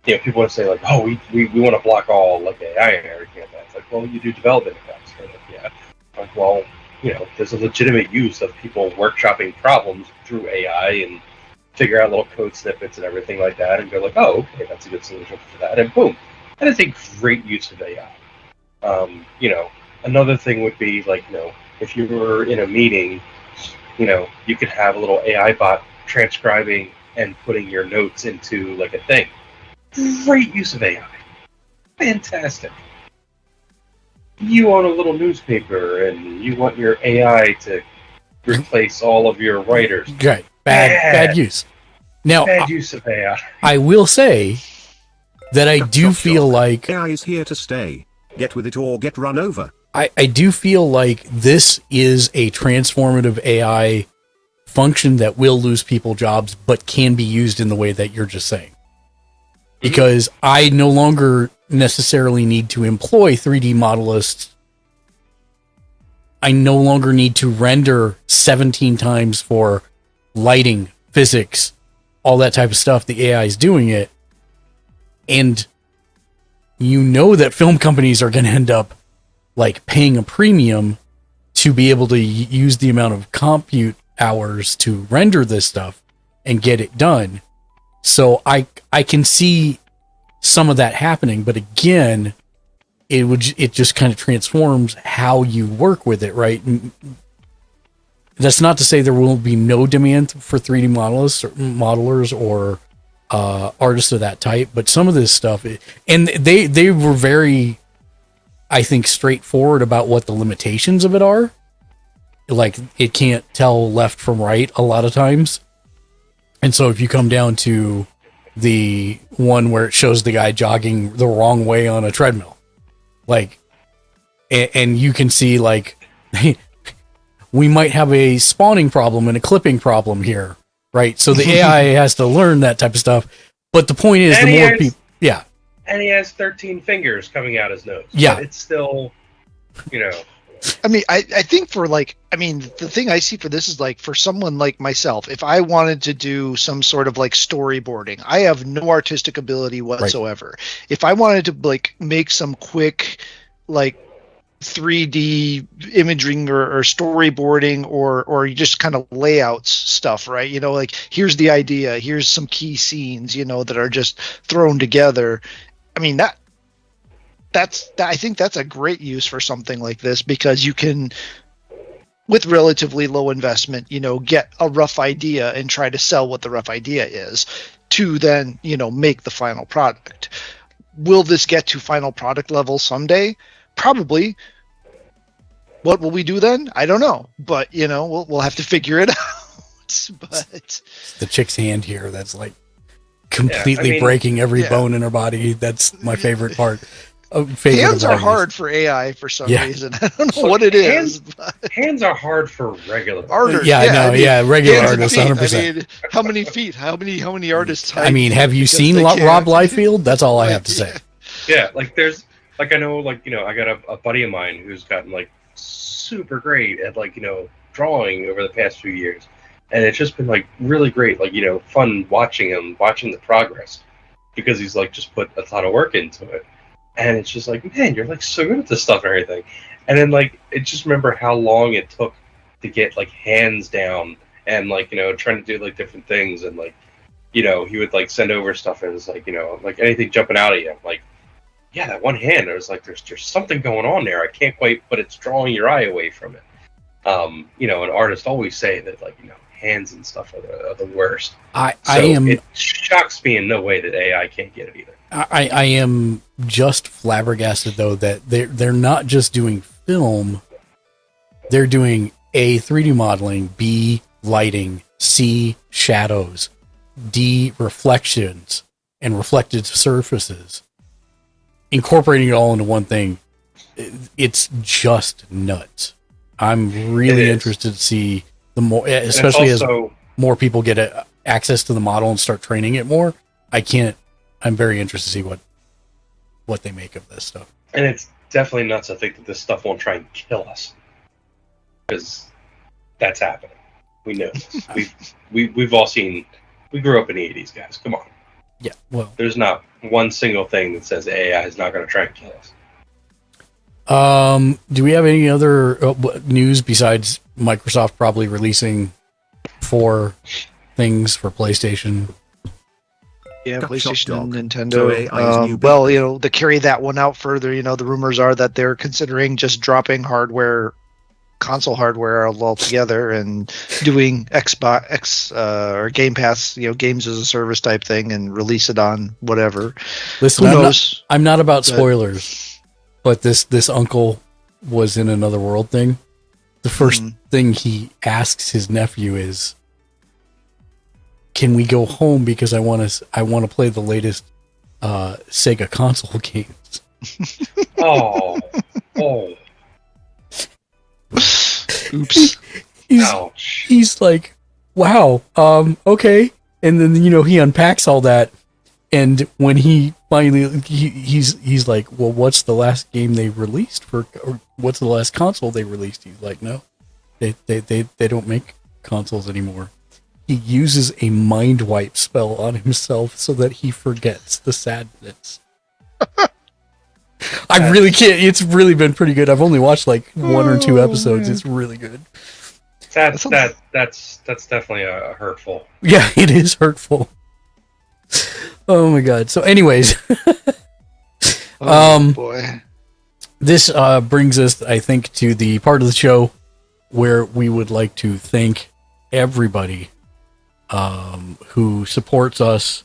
want to say like, oh, we want to block all like AI and everything like that. It's like, well, you do development effects. Like, yeah. Like, well, you know, there's a legitimate use of people workshopping problems through AI and figure out little code snippets and everything like that, and go like, oh, okay, that's a good solution for that, and boom, that is a great use of AI. You know, another thing would be like, you know, if you were in a meeting, you know, you could have a little AI bot transcribing and putting your notes into like a thing. Great use of AI. Fantastic. You own a little newspaper and you want your AI to replace all of your writers. Right. Bad use. Now, bad use of AI. I will say that I do feel like AI is here to stay. Get with it or get run over. I do feel like this is a transformative AI function that will lose people jobs, but can be used in the way that you're just saying. Because I no longer necessarily need to employ 3D modelists. I no longer need to render 17 times for lighting, physics, all that type of stuff. The AI is doing it. And you know that film companies are going to end up like paying a premium to be able to use the amount of compute hours to render this stuff and get it done. So I can see some of that happening, but again, it just kind of transforms how you work with it, right? And that's not to say there will be no demand for 3D modelers or artists of that type, but some of this stuff, and they were very, I think, straightforward about what the limitations of it are. Like, it can't tell left from right a lot of times. And so if you come down to the one where it shows the guy jogging the wrong way on a treadmill, like, and you can see like, we might have a spawning problem and a clipping problem here, right? So the AI has to learn that type of stuff. But the point is, the more people, yeah. And he has 13 fingers coming out his nose. Yeah. But it's still, you know. I mean, I think for like, I mean, the thing I see for this is like, for someone like myself, if I wanted to do some sort of like storyboarding, I have no artistic ability whatsoever. Right. If I wanted to like make some quick, like, 3D imaging or storyboarding or you just kind of layouts stuff, right? You know, like here's the idea, here's some key scenes, you know, that are just thrown together. I mean, I think that's a great use for something like this, because you can, with relatively low investment, you know, get a rough idea and try to sell what the rough idea is to then, you know, make the final product. Will this get to final product level someday? Probably. What will we do then? I don't know, but you know, we'll have to figure it out. But The chick's hand here, that's like completely breaking every bone in her body. That's my favorite part. Hands are hard for AI for some reason. I don't know what it is. Hands are hard for regular artists. Yeah, I know. Regular artists, 100%. I mean, how many feet? How many artists? I mean, have you seen Rob Liefeld? That's all I have to say. Yeah, like there's, like I know, like, you know, I got a buddy of mine who's gotten like super great at, like, you know, drawing over the past few years, and it's just been like really great, like, you know, fun watching the progress, because he's like just put a lot of work into it, and it's just like, man, you're like so good at this stuff and everything. And then like, it just remember how long it took to get like hands down and, like, you know, trying to do like different things, and like, you know, he would like send over stuff and it's like, you know, like anything jumping out at you, like, yeah, that one hand, I was like, there's something going on there. I can't quite, but it's drawing your eye away from it. You know, and artists always say that, like, you know, hands and stuff are the worst. It shocks me in no way that AI can't get it either. I am just flabbergasted, though, that they're not just doing film. They're doing A, 3D modeling, B, lighting, C, shadows, D, reflections and reflected surfaces. Incorporating it all into one thing, it's just nuts. I'm really interested to see the more, especially as more people get access to the model and start training it more. I'm very interested to see what they make of this stuff. And it's definitely nuts to think that this stuff won't try and kill us, because that's happening. We know this. We've all seen. We grew up in the 80s, guys. Come on. Yeah, well, there's not one single thing that says AI is not going to try and kill us. Do we have any other news besides Microsoft probably releasing 4 things for PlayStation? Yeah, PlayStation and Nintendo. Well, you know, to carry that one out further, you know, the rumors are that they're considering just dropping console hardware altogether and doing Xbox or Game Pass, you know, games as a service type thing, and release it on whatever. Listen, I'm not about spoilers, but this uncle was in another world thing. The first thing he asks his nephew is, "Can we go home, because I want to play the latest Sega console games?" Oh. Oops. He's like, wow, okay. And then, you know, he unpacks all that, and when he finally he's like, well, what's the last game they released or what's the last console they released? He's like, no, they don't make consoles anymore. He uses a mind wipe spell on himself so that he forgets the sadness. I really can't. It's really been pretty good. I've only watched like 1 or 2 episodes. It's really good. That's definitely a hurtful. Yeah, it is hurtful. Oh my god. So, anyways, boy, this brings us, I think, to the part of the show where we would like to thank everybody who supports us.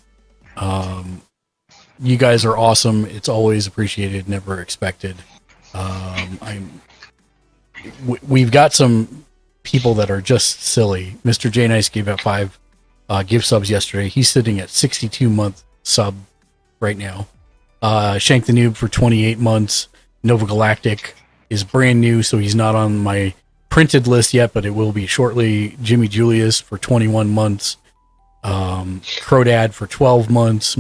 You guys are awesome. It's always appreciated, never expected. We've got some people that are just silly. Mr. J Nice gave out 5 gift subs yesterday. He's sitting at 62-month sub right now. Shank the Noob for 28 months. Nova Galactic is brand new, so he's not on my printed list yet, but it will be shortly. Jimmy Julius for 21 months. Crodad for 12 months.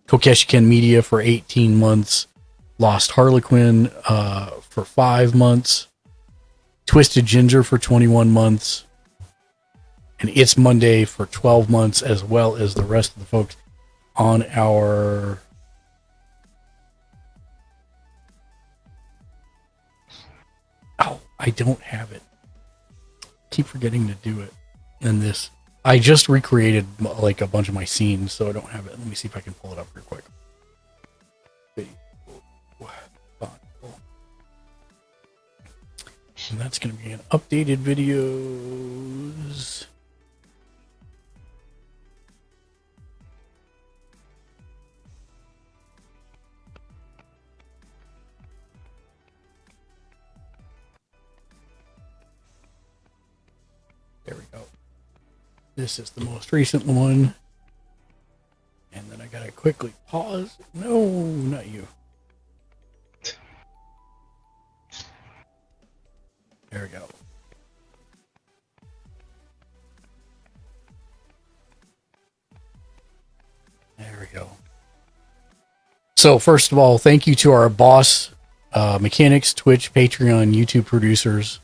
Kokeshi Ken Media for 18 months. Lost Harlequin for 5 months. Twisted Ginger for 21 months. And It's Monday for 12 months, as well as the rest of the folks on our I don't have it. Keep forgetting to do it. And this, I just recreated like a bunch of my scenes, so I don't have it. Let me see if I can pull it up real quick. And that's going to be an updated videos. There we go. This is the most recent one. And then I gotta quickly pause. No, not you. There we go. There we go. So first of all, thank you to our boss, mechanics, Twitch, Patreon, YouTube producers,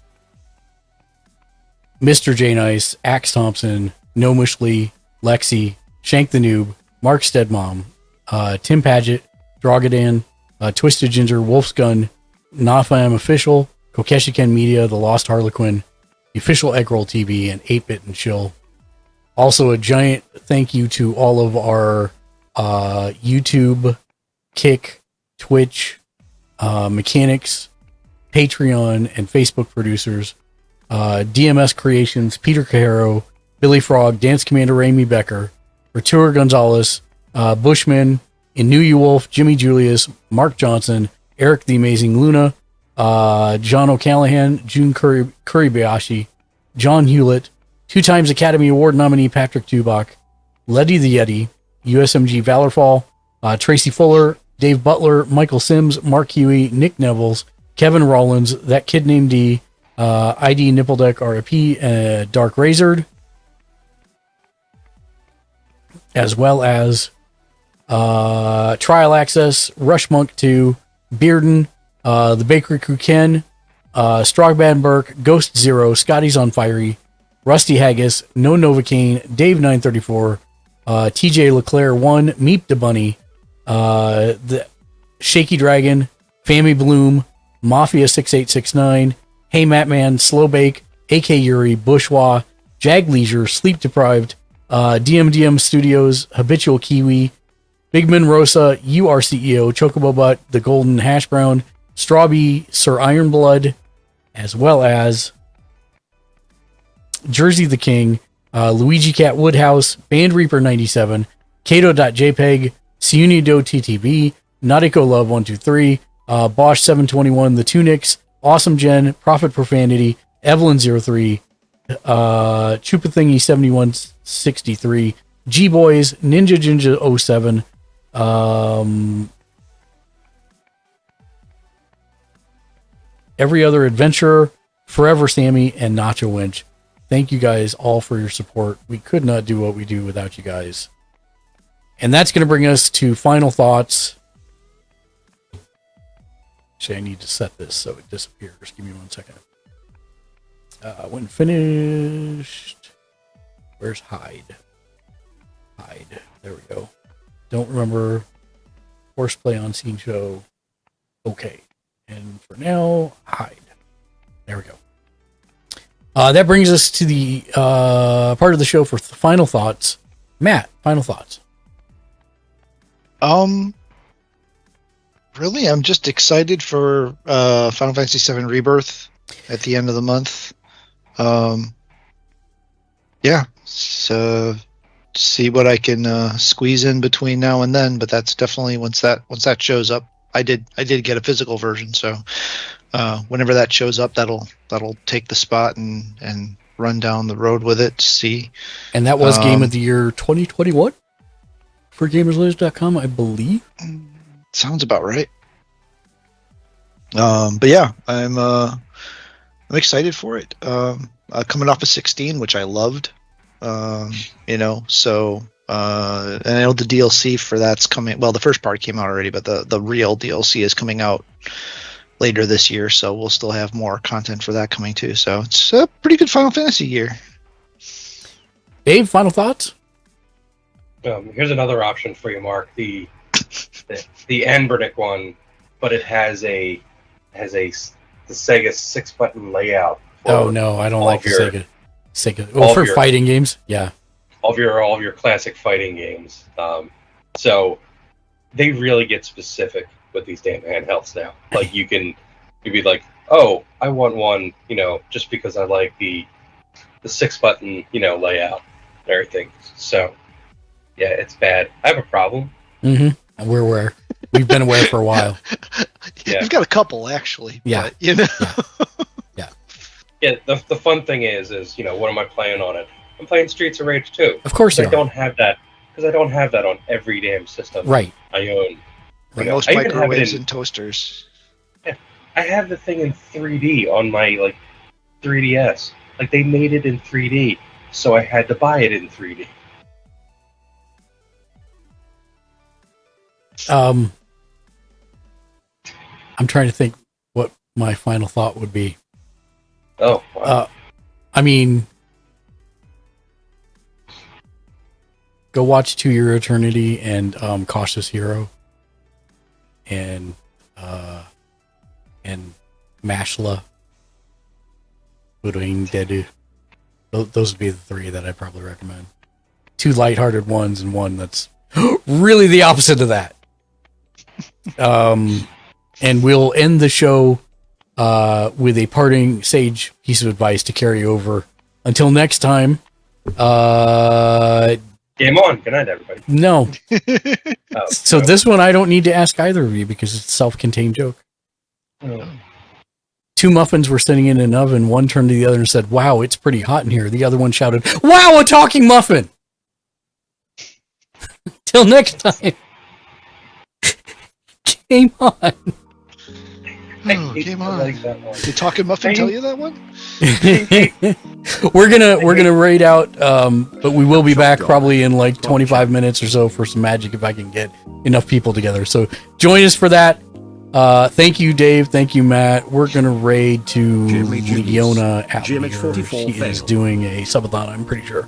Mr. J Nice, Axe Thompson, Gnomish Lee, Lexi, Shank the Noob, Mark Stedmom, Tim Paget, Drogadan, Twisted Ginger, Wolf's Gun, Nafam Official, Kokeshi Ken Media, The Lost Harlequin, the official Eggroll TV, and 8-Bit and Chill. Also, a giant thank you to all of our YouTube, Kick, Twitch, mechanics, Patreon, and Facebook producers. DMS Creations, Peter Cajero, Billy Frog, Dance Commander Amy Becker, Arturo Gonzalez, Bushman, Inuyi Wolf, Jimmy Julius, Mark Johnson, Eric the Amazing Luna, John O'Callahan, June Kuribayashi, John Hewlett, 2 times Academy Award nominee Patrick Tubach, Letty the Yeti, USMG Valorfall, Tracy Fuller, Dave Butler, Michael Sims, Mark Huey, Nick Nevels, Kevin Rollins, That Kid Named D, ID Nippledeck RIP, Dark Razored, as well as Trial Access, Rush Monk 2, Bearden, The Bakery Crew Ken, Strogban Burke, Ghost Zero, Scotty's on Fiery, Rusty Haggis, No Novocaine, Dave 934, TJ Leclerc 1, Meep the Bunny, the Shaky Dragon, Fammy Bloom, Mafia 6869, Hey Matman, Slowbake, AK Yuri, Bourgeois, Jag Leisure, Sleep Deprived, DMDM Studios, Habitual Kiwi, Bigman Rosa, URCEO, Chocobobot, The Golden Hash Brown, Strawbee, Sir Ironblood, as well as Jersey the King, Luigi Cat Woodhouse, Band Reaper 97, Kato.jpg, Siunido TTB, Nautico Love 123, Bosch 721, The Tunics, Awesome Jen, Prophet Profanity, Evelyn 03, Chupathingy 7163, G Boys, Ninja Jinja 07, Every Other Adventurer, Forever Sammy, and Nacho Winch. Thank you guys all for your support. We could not do what we do without you guys. And that's going to bring us to final thoughts. Actually, I need to set this so it disappears. Give me 1 second. When finished, where's Hyde? Hyde. There we go. Don't remember. Horseplay on scene show. Okay. And for now, Hyde. There we go. That brings us to the part of the show for final thoughts. Matt, final thoughts. Really, I'm just excited for Final Fantasy VII Rebirth at the end of the month. Yeah, so see what I can squeeze in between now and then. But that's definitely once that shows up. I did get a physical version, so whenever that shows up, that'll take the spot and run down the road with it to see. And that was Game of the Year 2021 for Gamersledge.com, I believe. Sounds about right. But yeah, I'm excited for it. Coming off of 16, which I loved. So and I know the DLC for that's coming. Well, the first part came out already, but the real DLC is coming out later this year. So we'll still have more content for that coming too. So it's a pretty good Final Fantasy year. Dave, final thoughts? Here's another option for you, Mark. The Anbernic one, but it has a the Sega 6-button layout. Oh no, I don't all like of the your- Sega. all Oh, of for your- fighting games, yeah. all of your classic fighting games. So they really get specific with these damn handhelds now. Like you'd be like, oh, I want one, just because I like the 6-button, layout and everything. So yeah, it's bad. I have a problem. Mm-hmm. We're aware. We've been aware for a while. Yeah. You've got a couple actually. Yeah. But, you know. Yeah, the fun thing is what am I playing on it? I'm playing Streets of Rage 2. Of course you I are. don't have that because I don't have that on every damn system Right. I own. Like You know, most I even have it microwaves in- and toasters. I have the thing in 3D on my 3DS. Like they made it in 3D, so I had to buy it in 3D. I'm trying to think what my final thought would be. Oh, wow. I mean, go watch To Your Eternity and Cautious Hero and Mashla. Budoin Dedu. Those would be the three that I'd probably recommend. Two lighthearted ones and one that's really the opposite of that. And we'll end the show with a parting sage piece of advice to carry over. Until next time, Game on. Good night, everybody. no. Oh, So this one I don't need to ask either of you because it's a self-contained joke. Oh. Two muffins were sitting in an oven. One turned to the other and said, "Wow, it's pretty hot in here." The other one shouted, "Wow, a talking muffin!" Till next time. Game on. Oh, game I on. like that one. Did Talking Muffin tell you that one? we're gonna raid out, but we will be back probably in like 25 minutes or so for some magic if I can get enough people together. So join us for that. Thank you, Dave. Thank you, Matt. We're gonna raid to Jimmy Juice. Leona out Jimmy here. 44 She is failed. doing a subathon, I'm pretty sure.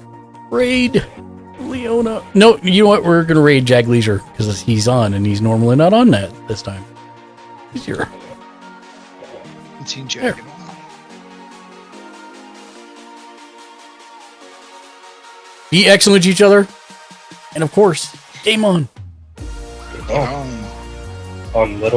Raid Leona. No, you know what? We're gonna raid Jag Leisure because he's on and he's normally not on that this time. He's here. Haven't seen Jack in a while. Be excellent to each other, and of course, game on. Oh, on little.